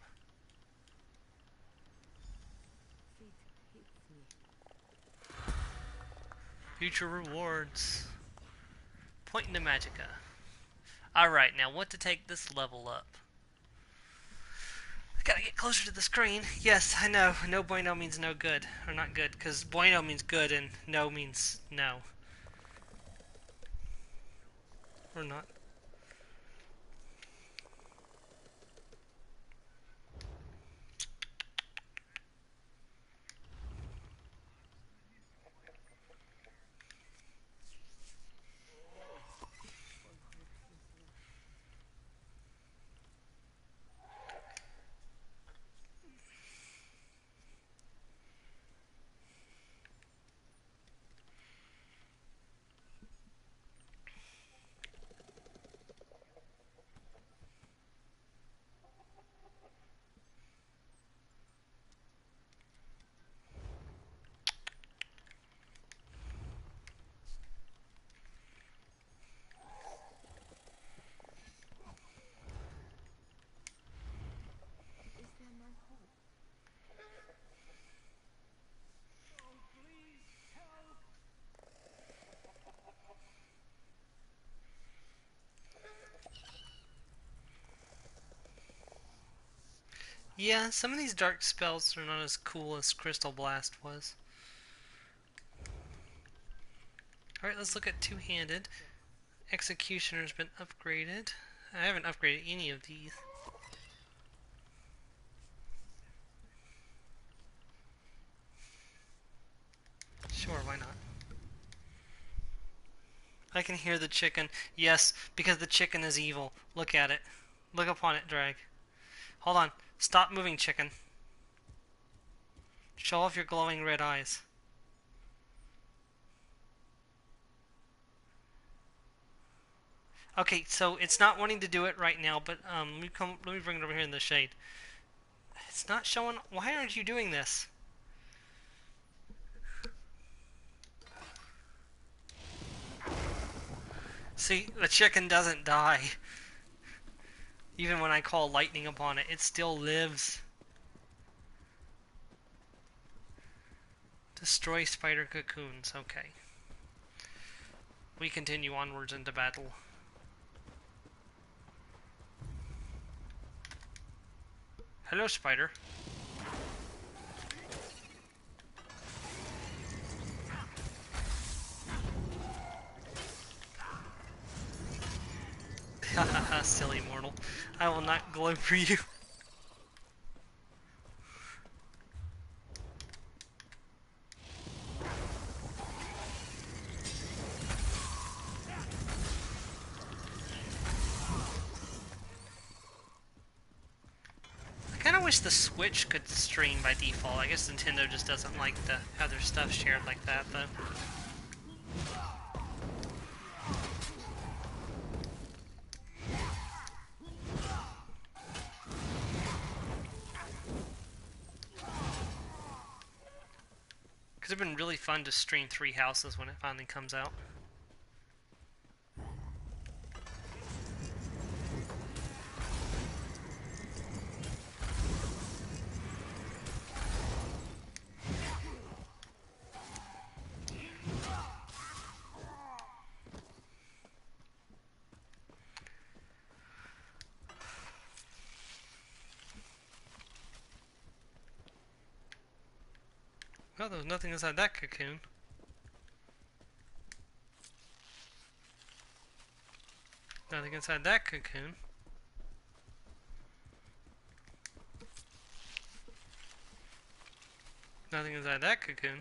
Future rewards. Point into Magicka. Alright, now what to take this level up? I gotta get closer to the screen. Yes, I know. No bueno means no good. Or not good, because bueno means good and no means no. Or not. Yeah, some of these dark spells are not as cool as Crystal Blast was. Alright, let's look at Two-Handed. Executioner's been upgraded. I haven't upgraded any of these. Sure, why not? I can hear the chicken. Yes, because the chicken is evil. Look at it. Look upon it, Drag. Hold on. Stop moving, chicken. Show off your glowing red eyes. Okay, so it's not wanting to do it right now, but let me bring it over here in the shade. It's not showing. Why aren't you doing this? See, the chicken doesn't die. Even when I call lightning upon it, it still lives. Destroy spider cocoons. Okay. We continue onwards into battle. Hello, spider. Hahaha, silly mortal. I will not glow for you. I kinda wish the Switch could stream by default. I guess Nintendo just doesn't like to have their stuff shared like that, though. It's been really fun to stream Three Houses when it finally comes out. Oh, there was nothing inside that cocoon. Nothing inside that cocoon. nothing inside that cocoon.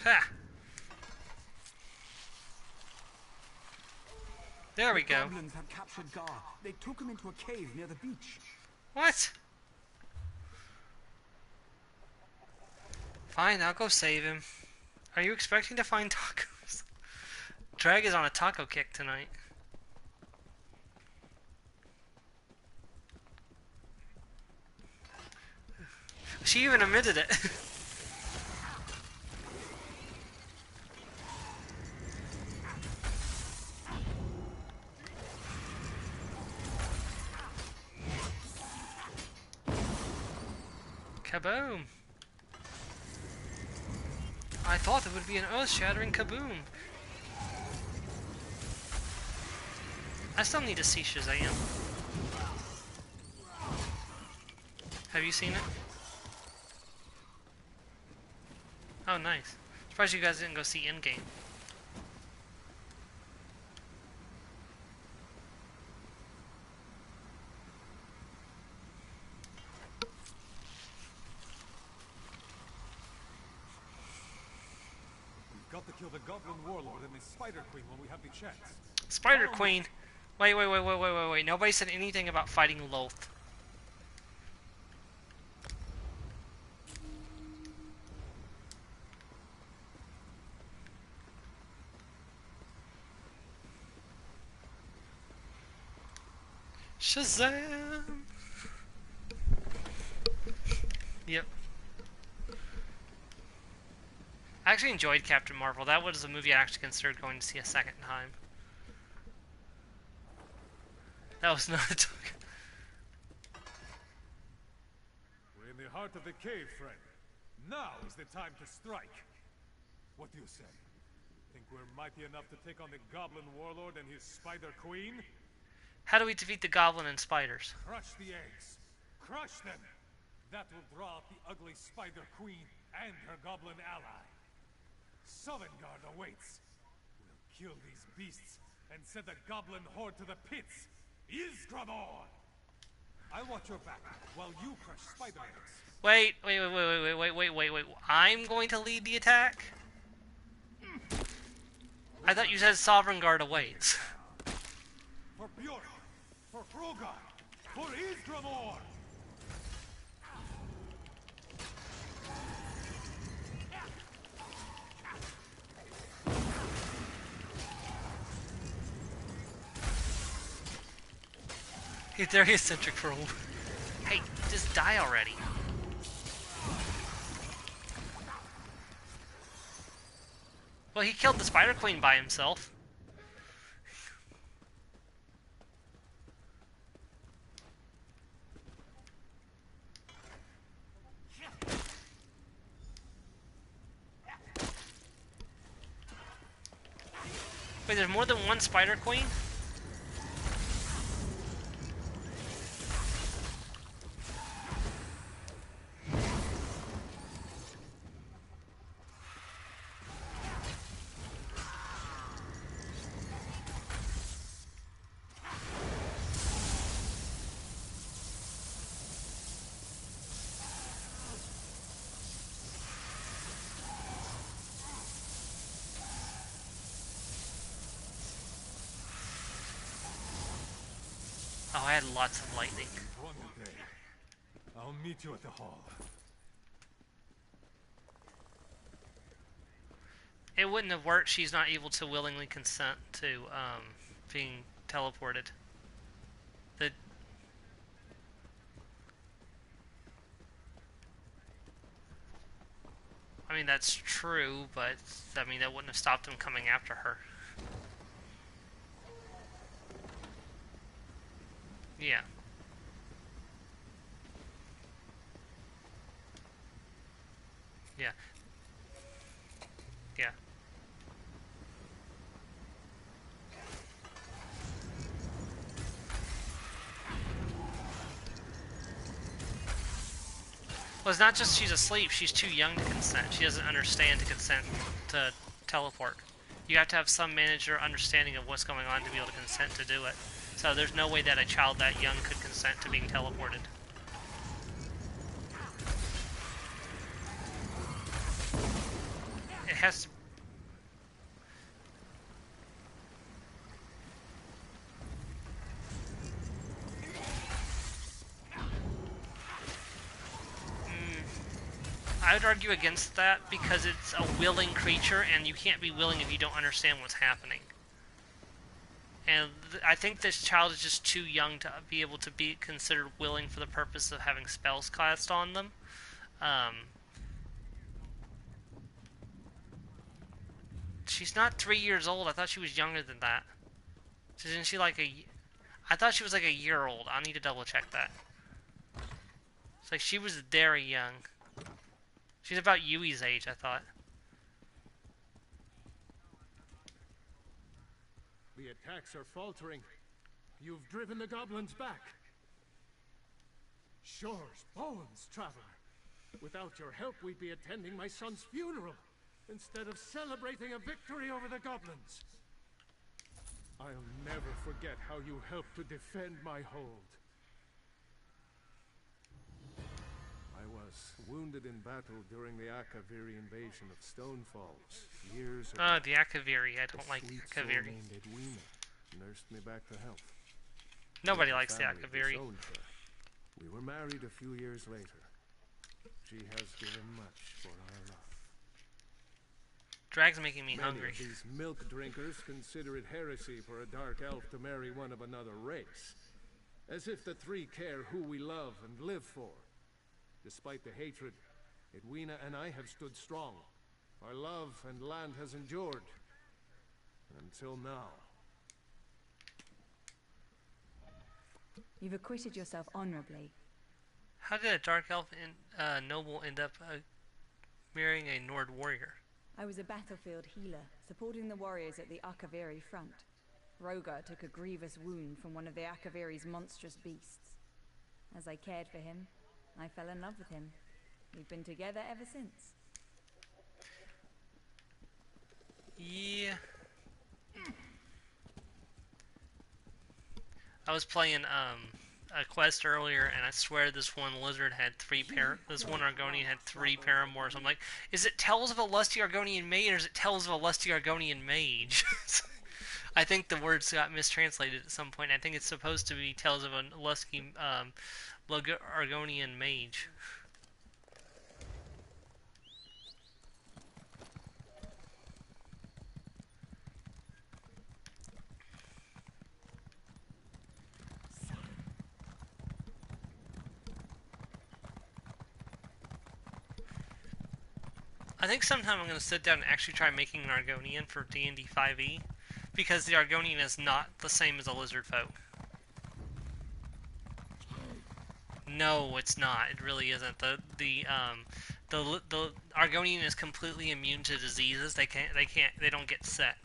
Ha! There we go. The goblins have captured Gar. They took him into a cave near the beach. What? Fine, I'll go save him. Are you expecting to find tacos? Drag is on a taco kick tonight. She even admitted it. Kaboom! I thought it would be an earth-shattering kaboom. I still need to see Shazam. Have you seen it? Oh, nice. Surprised you guys didn't go see Endgame. Got to kill the Goblin Warlord and his Spider Queen when we have the chance. Spider Queen? Wait. Nobody said anything about fighting Loth. Shazam! Yep. I actually enjoyed Captain Marvel. That was a movie I actually considered going to see a second time. That was not a talk. We're in the heart of the cave, friend. Now is the time to strike. What do you say? Think we're mighty enough to take on the Goblin Warlord and his Spider Queen? How do we defeat the Goblin and Spiders? Crush the eggs. Crush them! That will draw out the ugly Spider Queen and her Goblin ally. Sovngarde awaits. We'll kill these beasts and send the Goblin horde to the pits. Ysgramor! I'll watch your back while you crush spider eggs. Wait. I'm going to lead the attack? I thought you said Sovereign Guard awaits. For Bjork, for Frogar, for Ysgramor! He's very eccentric for a... Hey, just die already. Well, he killed the Spider Queen by himself. Wait, there's more than one Spider Queen? Oh, I had lots of lightning. I'll meet you at the hall. It wouldn't have worked. She's not able to willingly consent to being teleported. I mean, that's true, but I mean, that wouldn't have stopped him coming after her. Yeah. Yeah. Yeah. Well, it's not just she's asleep, she's too young to consent. She doesn't understand to consent to teleport. You have to have some manager understanding of what's going on to be able to consent to do it. So there's no way that a child that young could consent to being teleported. It has to... I would argue against that because it's a willing creature and you can't be willing if you don't understand what's happening. And I think this child is just too young to be able to be considered willing for the purpose of having spells cast on them. She's not 3 years old. I thought she was younger than that. Isn't she like a... I thought she was like a year old. I'll need to double check that. It's like she was very young. She's about Yui's age, I thought. The attacks are faltering. You've driven the goblins back. Shore's bones, traveler. Without your help, we'd be attending my son's funeral instead of celebrating a victory over the goblins. I'll never forget how you helped to defend my hold. I was wounded in battle during the Akaviri invasion of Stonefalls years ago. The Akaviri. I don't like Akaviri. Named Edwina nursed me back to health. Nobody likes the Akaviri. We were married a few years later. She has given much for our love. Drag's making me hungry. Many of these milk drinkers consider it heresy for a dark elf to marry one of another race. As if the three care who we love and live for. Despite the hatred, Edwina and I have stood strong. Our love and land has endured. Until now. You've acquitted yourself honorably. How did a dark elf noble end up marrying a Nord warrior? I was a battlefield healer, supporting the warriors at the Akaviri front. Rogar took a grievous wound from one of the Akaviri's monstrous beasts. As I cared for him, I fell in love with him. We've been together ever since. Yeah. I was playing a quest earlier, and I swear this one lizard had this one Argonian had 3 paramours. I'm like, is it Tales of a Lusty Argonian Maid, or is it Tales of a Lusty Argonian Mage? I think the words got mistranslated at some point. I think it's supposed to be Tales of a Lusty Argonian Mage. I think sometime I'm going to sit down and actually try making an Argonian for D&D 5e, because the Argonian is not the same as a lizard folk. No, it's not. It really isn't. The Argonian is completely immune to diseases. They don't get sick.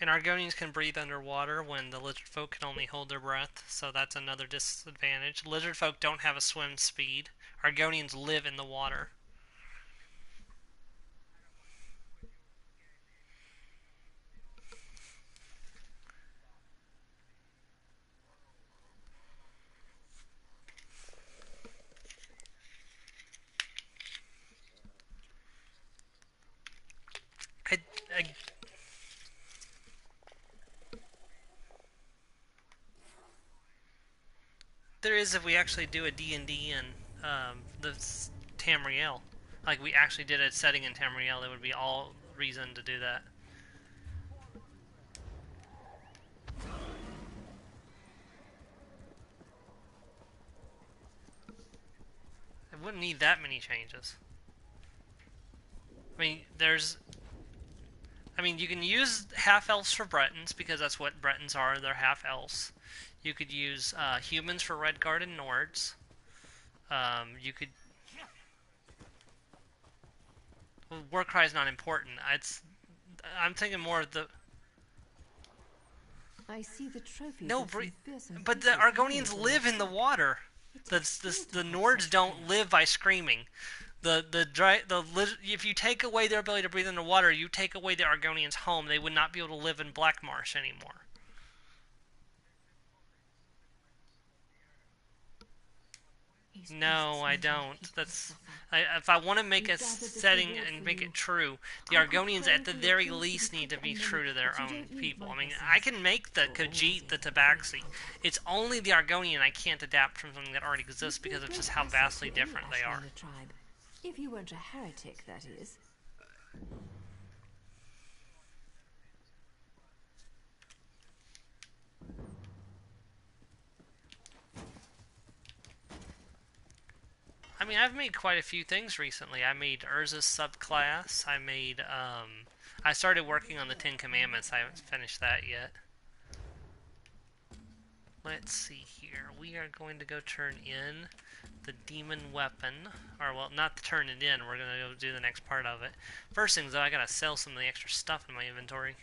And Argonians can breathe underwater when the lizard folk can only hold their breath, so that's another disadvantage. Lizard folk don't have a swim speed. Argonians live in the water. There is if we actually do a D&D in the Tamriel. Like, we actually did a setting in Tamriel, there would be all reason to do that. It wouldn't need that many changes. I mean, you can use half-elves for Bretons, because that's what Bretons are, they're half-elves. You could use humans for Redguard and Nords. You could... Well, war cry is not important. I'm thinking more of the... I see the trophies No, of some fearsome but the creatures Argonians hidden live in the water. The Nords don't live by screaming. If you take away their ability to breathe underwater, you take away the Argonians' home. They would not be able to live in Black Marsh anymore. No, I don't. If I want to make a setting and make it true, the Argonians at the very least need to be true to their own people. I mean, I can make the Khajiit the Tabaxi. It's only the Argonian I can't adapt from something that already exists because of just how vastly different they are. If you weren't a heretic, that is. I mean, I've made quite a few things recently. I made Urza's subclass. I started working on the Ten Commandments. I haven't finished that yet. Let's see here. We are going to go turn in the demon weapon. Or, well, not to turn it in. We're going to go do the next part of it. First things, though, I gotta sell some of the extra stuff in my inventory.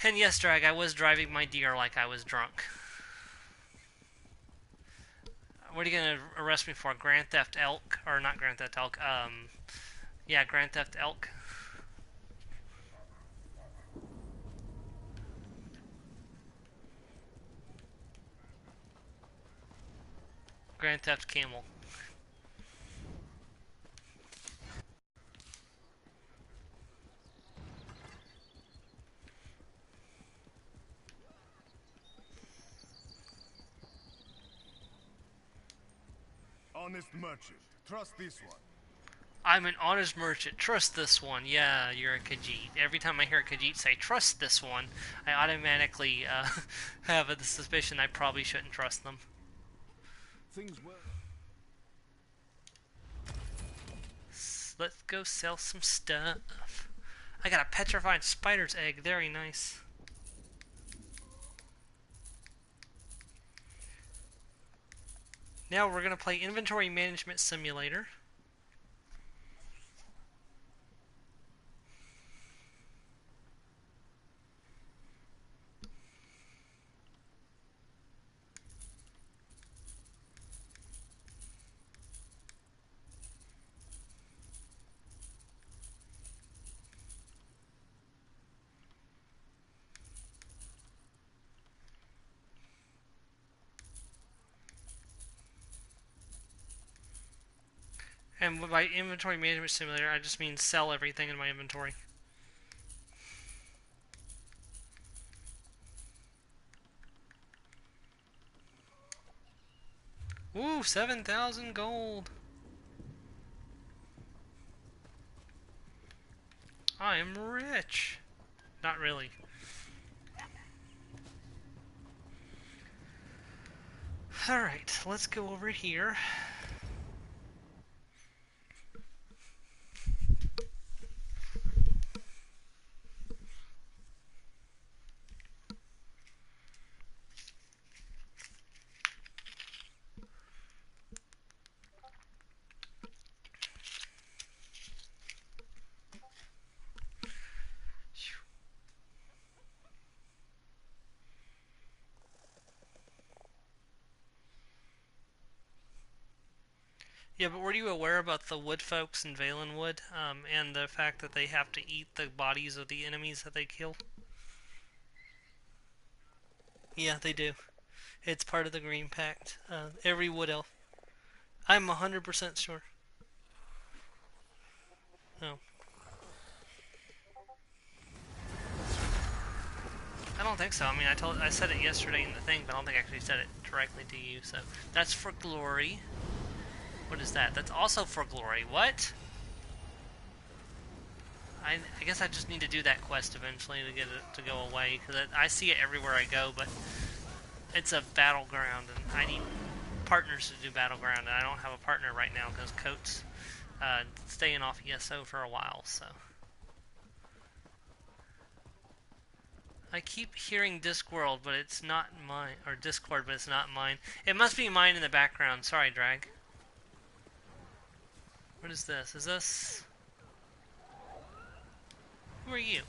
And yes, Drag, I was driving my deer like I was drunk. What are you gonna arrest me for? Grand Theft Elk? Or not Grand Theft Elk, yeah, Grand Theft Elk. Grand Theft Camel. Honest merchant, trust this one. I'm an honest merchant. Trust this one. Yeah, you're a Khajiit. Every time I hear a Khajiit say, trust this one, I automatically have the suspicion I probably shouldn't trust them. Things were... Let's go sell some stuff. I got a petrified spider's egg. Very nice. Now we're going to play Inventory Management Simulator. And by Inventory Management Simulator, I just mean sell everything in my inventory. Ooh, 7,000 gold. I am rich. Not really. Alright, let's go over here. Yeah, but were you aware about the wood folks in Valenwood, and the fact that they have to eat the bodies of the enemies that they kill? Yeah, they do. It's part of the Green Pact. Every wood elf. I'm 100% sure. Oh. I don't think so. I mean, I said it yesterday in the thing, but I don't think I actually said it directly to you, so. That's for glory. What is that? That's also for glory. What? I guess I just need to do that quest eventually to get it to go away, because I see it everywhere I go, but it's a battleground, and I need partners to do battleground, and I don't have a partner right now, because Coates staying off ESO for a while, so. I keep hearing Discworld, but it's not mine. Or Discord, but it's not mine. It must be mine in the background. Sorry, Drag. What is this? Is this... Who are you?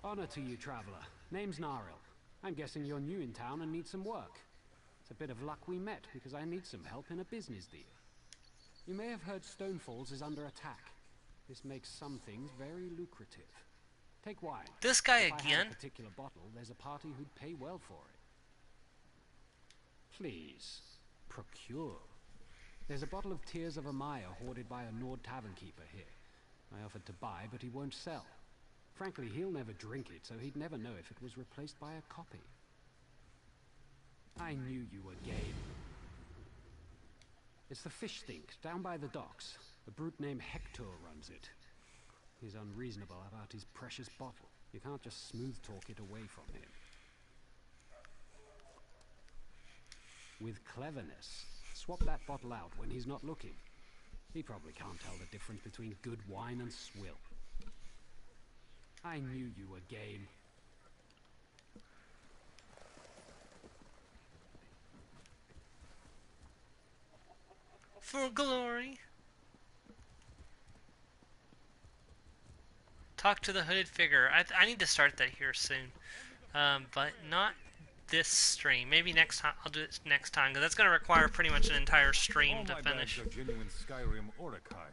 Honor to you, traveler. Name's Naril. I'm guessing you're new in town and need some work. It's a bit of luck we met, because I need some help in a business deal. You may have heard Stonefalls is under attack. This makes some things very lucrative. Take wine. This guy if I had again? a particular bottle, there's a party who'd pay well for it. Please, procure. There's a bottle of Tears of Amaya hoarded by a Nord tavern keeper here. I offered to buy, but he won't sell. Frankly, he'll never drink it, so he'd never know if it was replaced by a copy. I knew you were game. It's the fish stink, down by the docks. A brute named Hector runs it. He's unreasonable about his precious bottle. You can't just smooth talk it away from him. With cleverness, swap that bottle out when he's not looking. He probably can't tell the difference between good wine and swill. I knew you were game. For glory. Talk to the hooded figure. I need to start that here soon. But not this stream. Maybe next time. I'll do it next time, because that's going to require pretty much an entire stream to finish. All my bags are genuine Skyrim Orakai.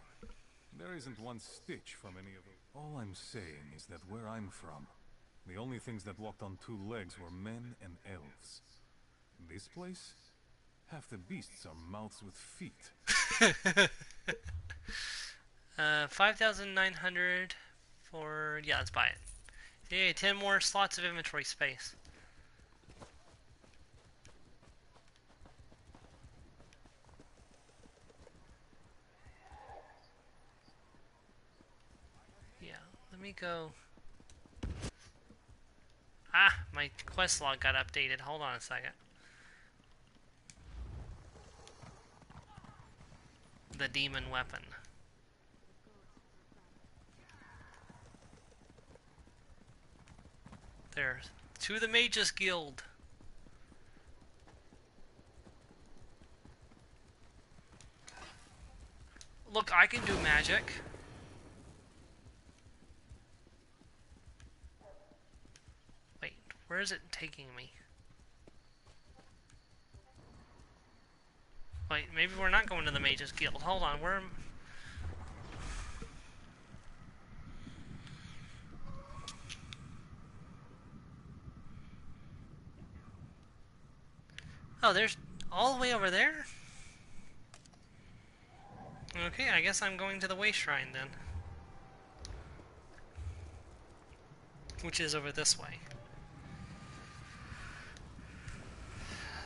There isn't one stitch from any of them. All I'm saying is that where I'm from, the only things that walked on two legs were men and elves. This place? Half the beasts are mouths with feet. 5,900 for... Yeah, let's buy it. Yay, 10 more slots of inventory space. Yeah, let me go... Ah, my quest log got updated. Hold on a second. The demon weapon. There. To the Mages Guild. Look, I can do magic. Wait, where is it taking me? Wait, maybe we're not going to the Mages Guild. Hold on, where am... Oh, there's all the way over there? Okay, I guess I'm going to the Way Shrine then. Which is over this way.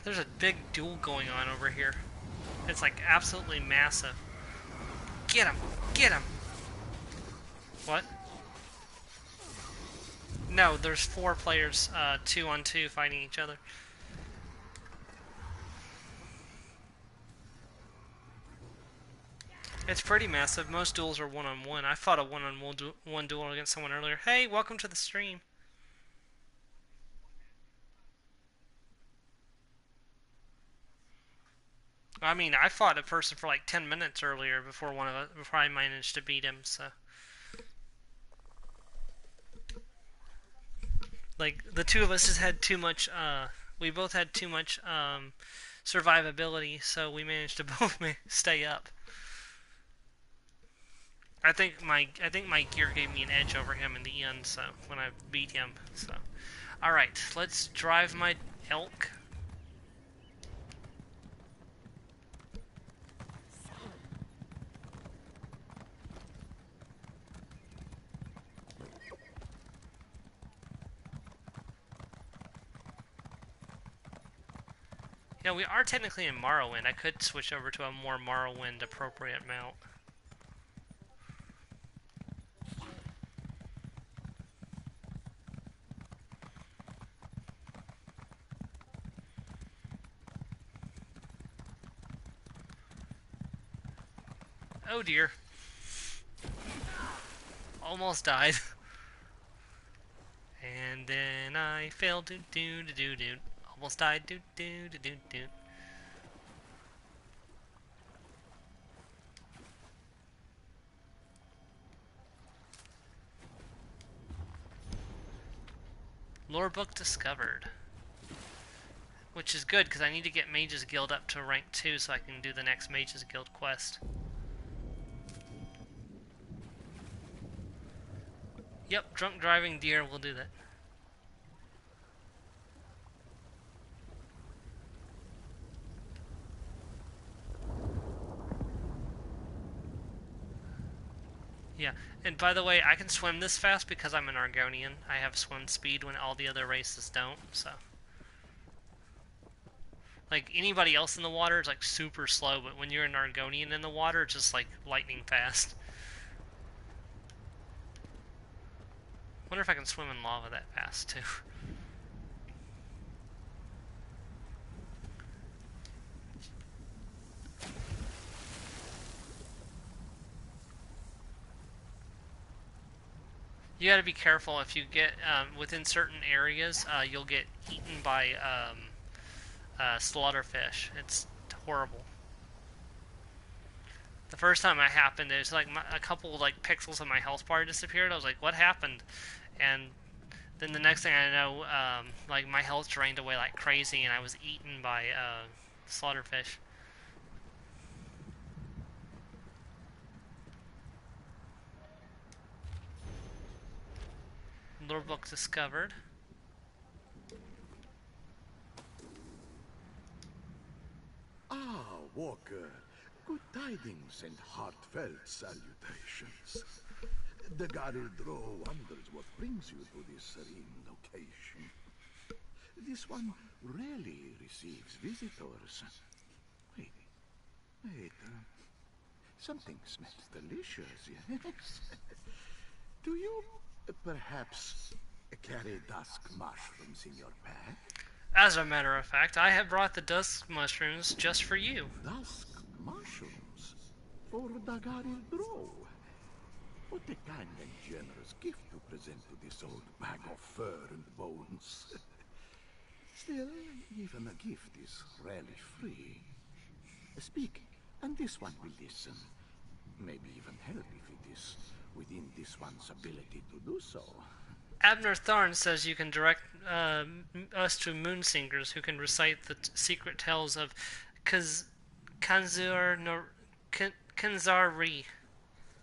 There's a big duel going on over here. It's like absolutely massive. Get him! Get him! What? No, there's 4 players, 2-on-2 fighting each other. It's pretty massive. Most duels are 1-on-1. I fought a 1-on-1 duel against someone earlier. Hey, welcome to the stream. I mean, I fought a person for like 10 minutes earlier before I managed to beat him, so. Like, the two of us just had too much, we both had too much, survivability, so we managed to both stay up. I think my gear gave me an edge over him in the end, so, when I beat him, so. Alright, let's drive my elk. Yeah, we are technically in Morrowind. I could switch over to a more Morrowind appropriate mount. Oh dear. Almost died. And And then I failed. Do do do do do. Almost died. Do do do do do. Lore book discovered. Which is good, because I need to get Mage's Guild up to rank 2 so I can do the next Mage's Guild quest. Yep, drunk driving deer will do that. Yeah, and by the way, I can swim this fast because I'm an Argonian. I have swim speed when all the other races don't, so... Like, anybody else in the water is, like, super slow, but when you're an Argonian in the water, it's just, like, lightning fast. Wonder if I can swim in lava that fast, too. You gotta be careful if you get, within certain areas, you'll get eaten by, slaughterfish. It's horrible. The first time it happened, there's like a couple like pixels of my health bar disappeared. I was like, what happened? And then the next thing I know, like my health drained away like crazy, and I was eaten by slaughterfish. Lore book discovered. Ah, Walker. Good tidings and heartfelt salutations. The Garildro wonders what brings you to this serene location. This one rarely receives visitors. Wait. Something smells delicious, yes? Do you perhaps carry dusk mushrooms in your pack? As a matter of fact, I have brought the dusk mushrooms just for you. Dusk mushrooms? For Dagaril Drow? What a kind and generous gift to present to this old bag of fur and bones. Still, even a gift is rarely free. Speak, and this one will listen. Maybe even help if it is within this one's ability to do so. Abner Tharn says you can direct us to Moonsingers who can recite the secret tales of Kanzari.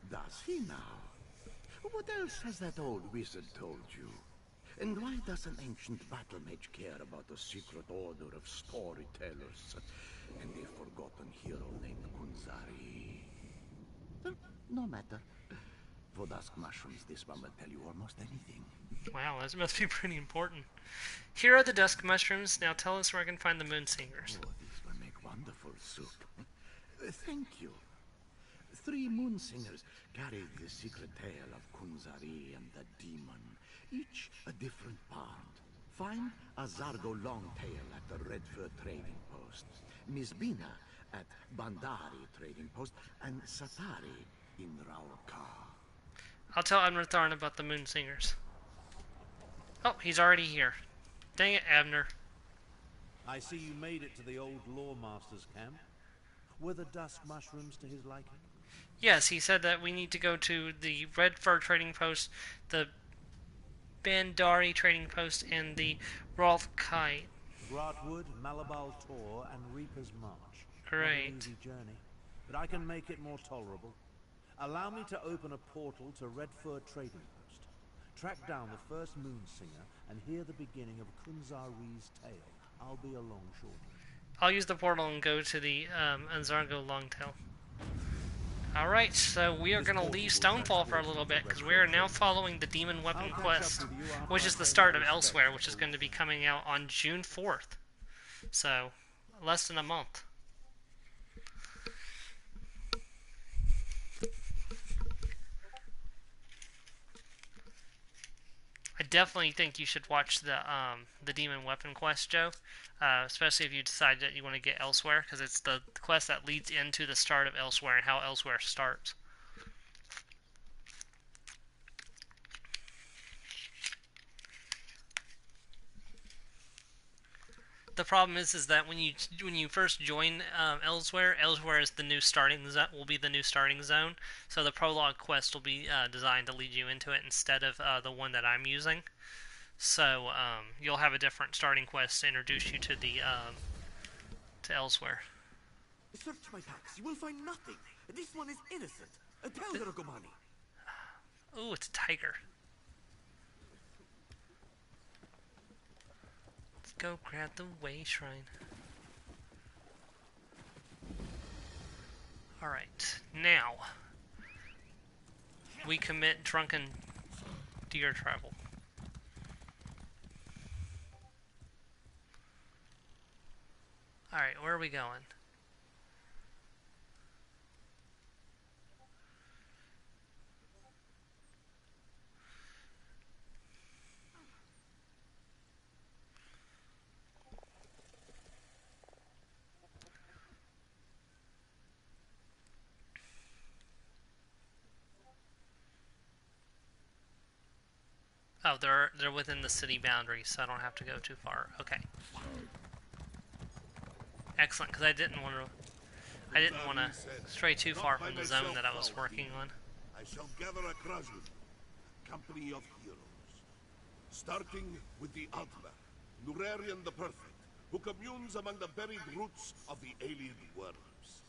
Does he now? What else has that old wizard told you? And why does an ancient battle mage care about a secret order of storytellers and a forgotten hero named Kunzari? No matter. For dusk mushrooms, this one will tell you almost anything. Wow, that must be pretty important. Here are the dusk mushrooms. Now tell us where I can find the Moonsingers. Oh, these will make wonderful soup. Thank you. 3 Moonsingers carry the secret tale of Kunzari and the demon, each a different part. Find Azargo Longtail at the Redfur Trading Post, Mizbina at Bandari Trading Post, and Satari in Raurka. I'll tell Abner Tharn about the Moonsingers. Oh, he's already here. Dang it, Abner. I see you made it to the old Lawmaster's camp. Were the dusk mushrooms to his liking? Yes, he said that we need to go to the Red Fur Trading Post, the Bandari Trading Post, and the Rolfkai. Grotwood, Malabal Tor, and Reaper's March. Great. Not an easy journey, but I can make it more tolerable. Allow me to open a portal to Red Fur Trading Post. Track down the first Moonsinger and hear the beginning of Kunzari's tale. I'll be along shortly. I'll use the portal and go to the Anzargo Longtail. Alright, so we are going to leave Stonefall for a little bit, because we are now following the Demon Weapon quest, which is the start of Elsewhere, which is going to be coming out on June 4th. So, less than a month. I definitely think you should watch the Demon Weapon quest, Joe. Especially if you decide that you want to get Elsewhere, because it's the quest that leads into the start of Elsewhere and how Elsewhere starts. The problem is that when you first join Elsewhere is the new starting will be the new starting zone. So the prologue quest will be designed to lead you into it instead of the one that I'm using. So you'll have a different starting quest to introduce you to the to Elsewhere. Search my packs. You will find nothing. This one is innocent. Tell Gorgomani. Ooh, it's a tiger. Let's go grab the way shrine. Alright, now we commit drunken deer travel. Alright, where are we going? Oh, they're within the city boundaries, so I don't have to go too far. Okay. Excellent, because I didn't want to stray too far from the zone that I was working on. I shall gather across you a company of heroes, starting with the Outlaw, Nurarian the Perfect, who communes among the buried roots of the alien worms.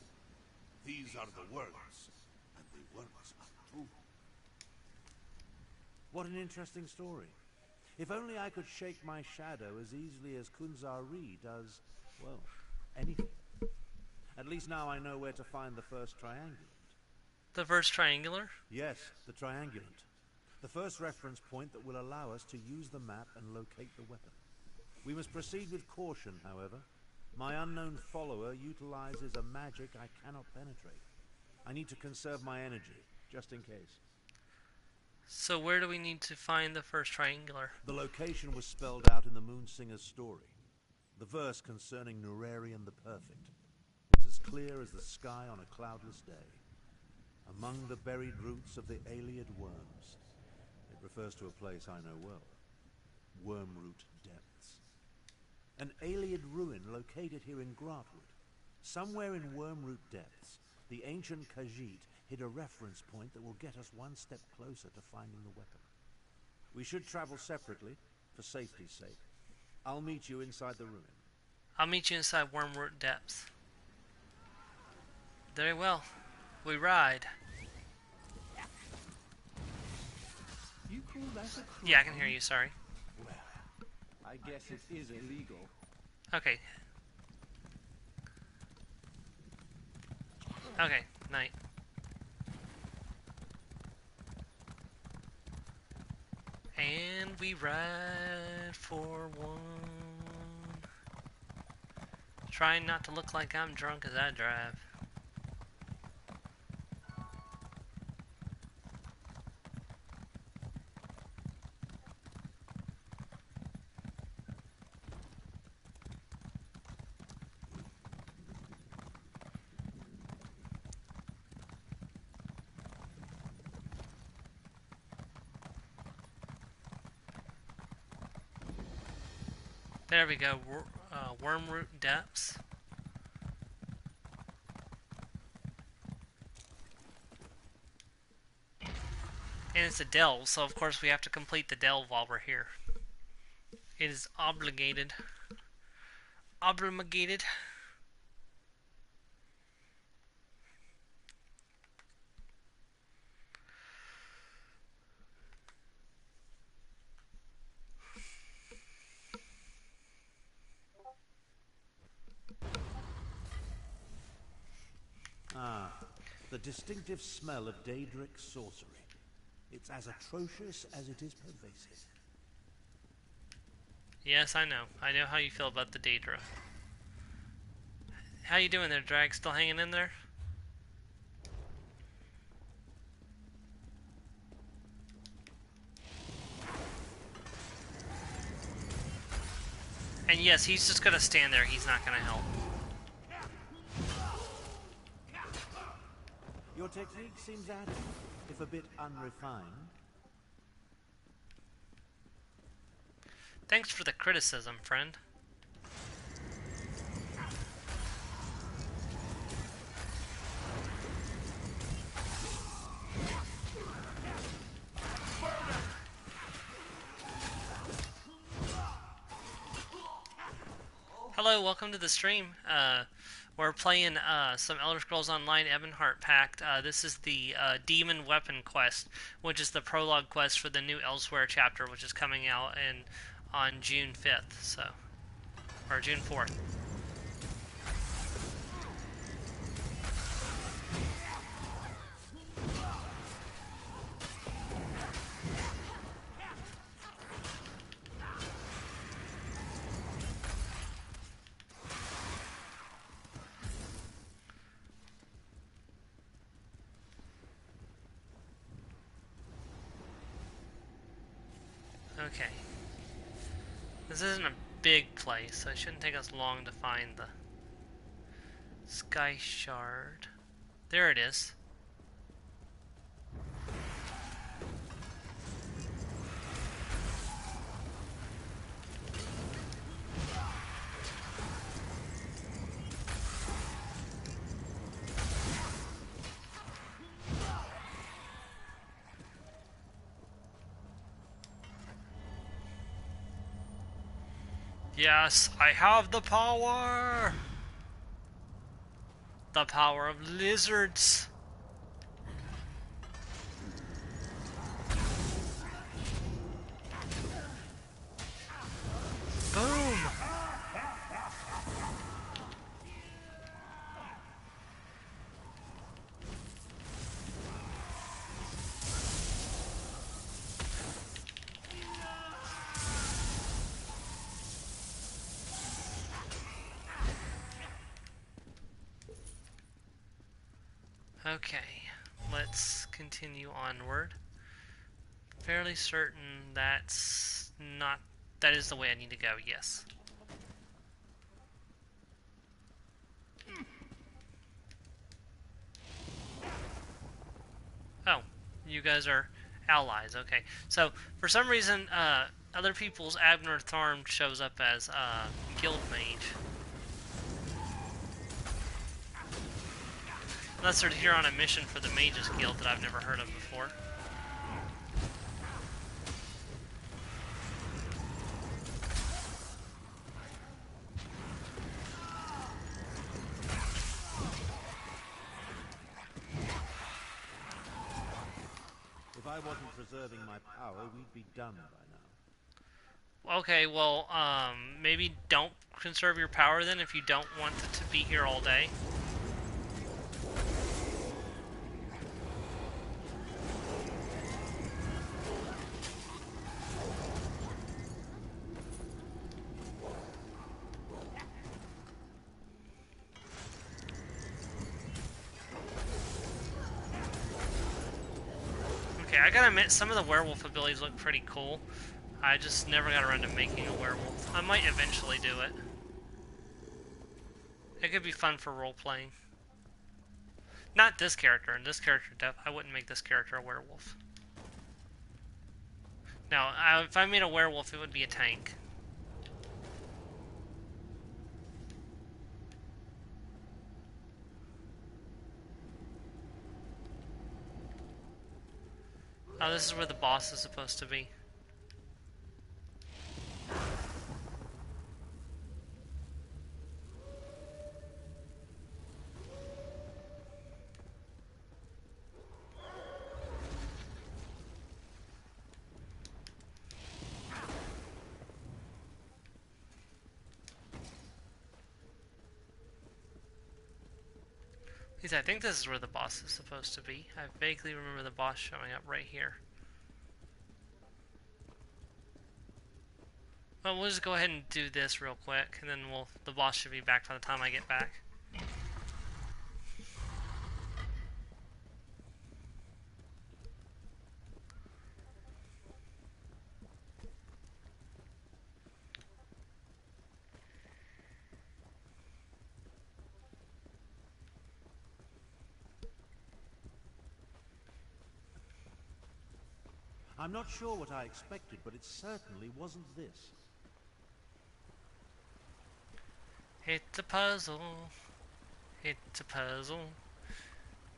These are the words, and the words are true. What an interesting story. If only I could shake my shadow as easily as Kunzari does, well, anything. At least now I know where to find the first triangulant. The first triangular? Yes, the triangulant. The first reference point that will allow us to use the map and locate the weapon. We must proceed with caution, however. My unknown follower utilizes a magic I cannot penetrate. I need to conserve my energy, just in case. So where do we need to find the first triangular? The location was spelled out in the Moonsinger's story. The verse concerning Nurarian the Perfect. It's as clear as the sky on a cloudless day. Among the buried roots of the Ayleid worms. It refers to a place I know well. Wormroot Depths. An Ayleid ruin located here in Grotwood. Somewhere in Wormroot Depths, the ancient Khajiit hid a reference point that will get us one step closer to finding the weapon. We should travel separately, for safety's sake. I'll meet you inside the ruin. I'll meet you inside Wormroot Depths. Very well. We ride. You call that a crime? Yeah, I can hear you, sorry. Well, I guess it is illegal. Okay. Okay, night. And we ride for one. Trying not to look like I'm drunk as I drive. There we go, Wormroot Depths. And it's a delve, so of course we have to complete the delve while we're here. It is obligated. Obligated. Ah, the distinctive smell of Daedric sorcery. It's as atrocious as it is pervasive. Yes, I know. I know how you feel about the Daedra. How you doing there, Drag? Still hanging in there? And yes, he's just gonna stand there. He's not gonna help. Your technique seems adequate, if a bit unrefined. Thanks for the criticism, friend. hello, welcome to the stream. We're playing some Elder Scrolls Online Ebonheart Pact. This is the Demon Weapon quest, which is the prologue quest for the new Elsewhere chapter, which is coming out on June 5th, or June 4th. Okay. This isn't a big place, so it shouldn't take us long to find the Sky Shard. There it is. Yes, I have the power! The power of lizards! Boom! Okay, let's continue onward. Fairly certain that is the way I need to go, yes. Oh, you guys are allies, okay. So, for some reason, other people's Abner Tharm shows up as guild mage. Unless they're here on a mission for the Mages Guild that I've never heard of before. If I wasn't preserving my power, we'd be done by now. Okay, well, maybe don't conserve your power then if you don't want it to be here all day. I gotta admit, some of the werewolf abilities look pretty cool. I just never got around to making a werewolf. I might eventually do it. It could be fun for role-playing. Not this character. In this character, I wouldn't make this character a werewolf. No, if I made a werewolf, it would be a tank. Oh, this is where the boss is supposed to be. At least I think this is where the boss is supposed to be. I vaguely remember the boss showing up right here. Well, we'll just go ahead and do this real quick, and then the boss should be back by the time I get back. I'm not sure what I expected, but it certainly wasn't this. It's a puzzle. It's a puzzle.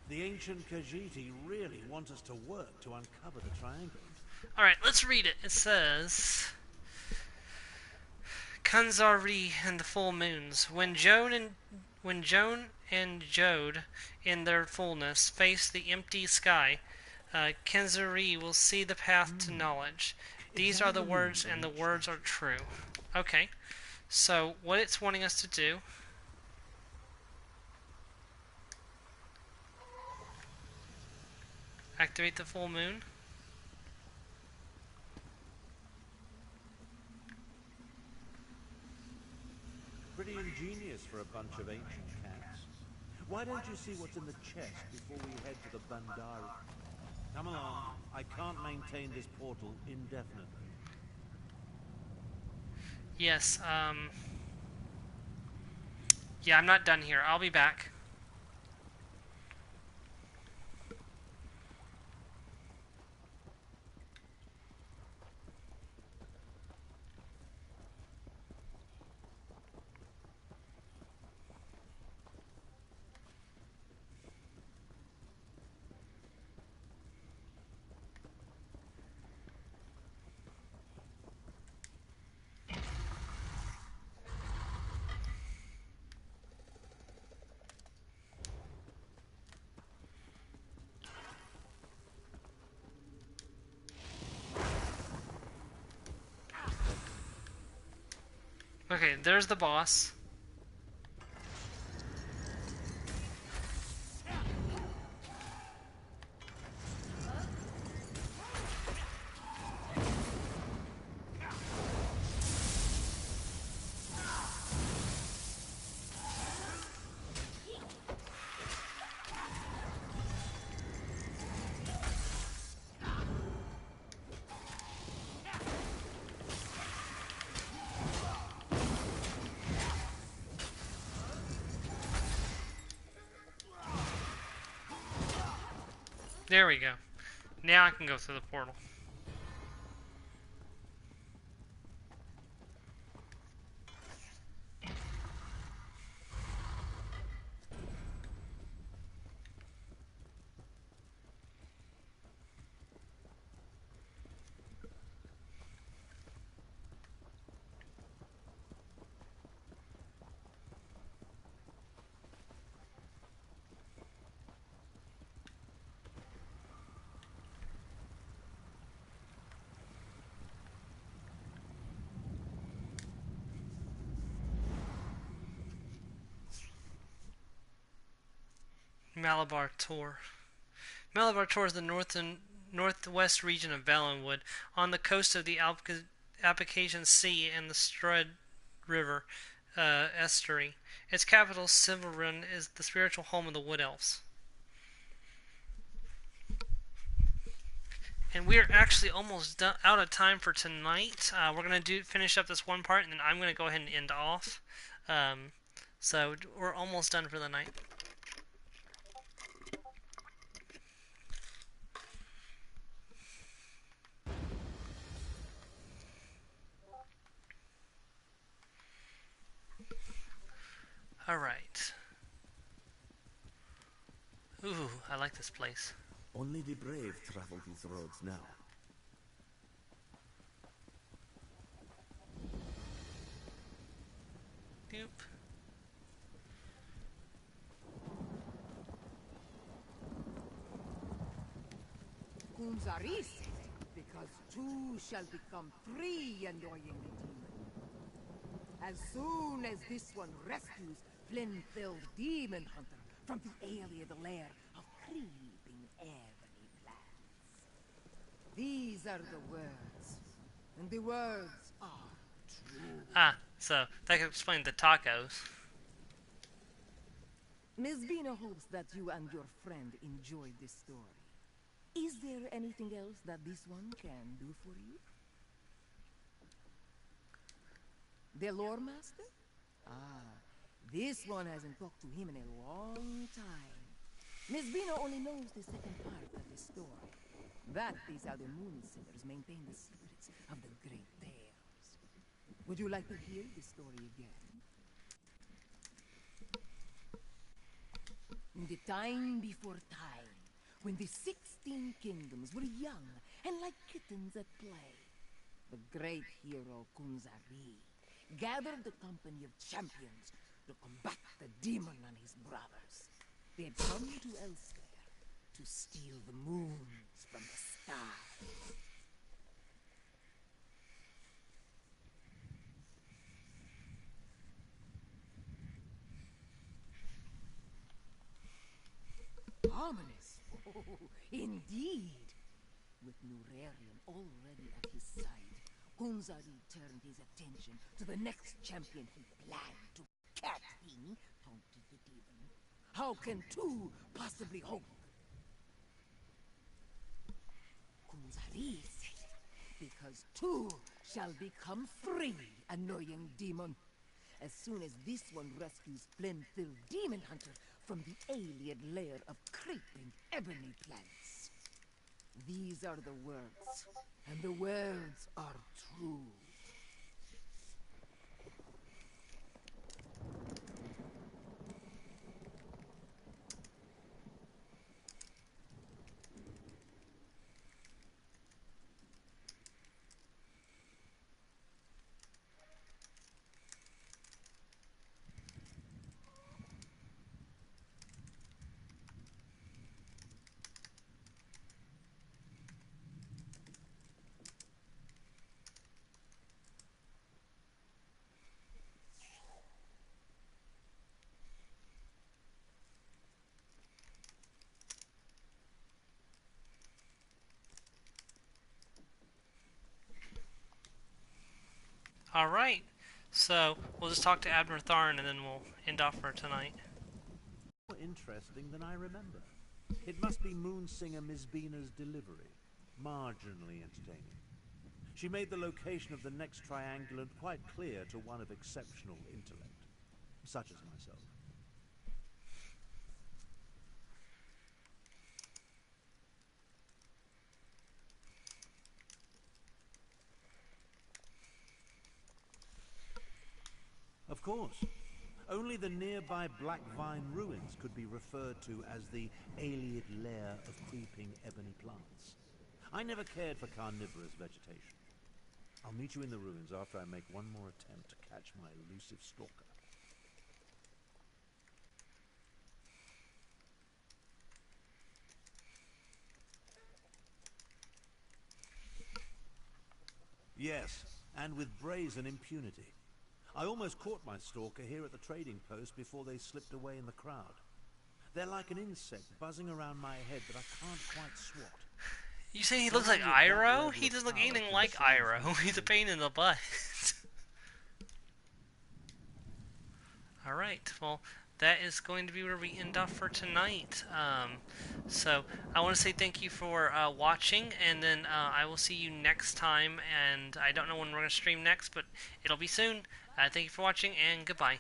The ancient Khajiit really want us to work to uncover the triangle. Alright, let's read it. It says... Kanzari and the full moons. When Joan and Jode, in their fullness, face the empty sky, Kenzari will see the path to knowledge. These are the words, and the words are true. Okay, so what it's wanting us to do... Activate the full moon. Pretty ingenious for a bunch of ancient cats. Why don't you see what's in the chest before we head to the Bandari? Come along. I can't maintain this portal indefinitely. Yes, yeah, I'm not done here. I'll be back. Okay, there's the boss. There we go. Now I can go through the portal. Malabar Tor. Malabar Tor is the northwest region of Valenwood, on the coast of the Application Sea and the Strud River estuary. Its capital, Silverrun, is the spiritual home of the Wood Elves. And we are actually almost out of time for tonight. We're going to finish up this one part, and then I'm going to go ahead and end off. So we're almost done for the night. Alright. Ooh, I like this place. Only the brave travel these roads now. Doop. Kunzaris, because two shall become three, annoying demon. As soon as this one rescues Flynn-filled demon hunter from the area, the lair of creeping ebony plants. These are the words, and the words are true. Ah, so that could explain the tacos. Miss Vina hopes that you and your friend enjoyed this story. Is there anything else that this one can do for you? The lore master? Ah, this one hasn't talked to him in a long time. Miss Vina only knows the second part of the story. That is how the Moon Singers maintain the secrets of the great tales. Would you like to hear the story again? In the time before time, when the 16 kingdoms were young and like kittens at play, the great hero Kunzari gathered the company of champions to combat the demon and his brothers. They had come to Elsewhere to steal the moons from the sky. Ominous. Oh, indeed. With Nurarian already at his side, Unzari turned his attention to the next champion he planned to cat him, taunted the demon. How can two possibly hope? Kunzari said, because two shall become three, annoying demon. As soon as this one rescues Flynn-filled demon hunter from the alien lair of creeping ebony plants. These are the words, and the words are true. Alright, so we'll just talk to Abner Tharn and then we'll end off for tonight. More interesting than I remember. It must be Moonsinger Miss Bina's delivery. Marginally entertaining. She made the location of the next triangulant quite clear to one of exceptional intellect, such as myself. Of course. Only the nearby Black Vine ruins could be referred to as the alien lair of creeping ebony plants. I never cared for carnivorous vegetation. I'll meet you in the ruins after I make one more attempt to catch my elusive stalker. Yes, and with brazen impunity. I almost caught my stalker here at the trading post before they slipped away in the crowd. They're like an insect buzzing around my head that I can't quite swat. You say he looks like Iroh? He doesn't look anything like Iroh. He's a pain in the butt. Alright, well, that is going to be where we end off for tonight. So, I want to say thank you for watching, and then I will see you next time, and I don't know when we're going to stream next, but it'll be soon. Thank you for watching, and goodbye.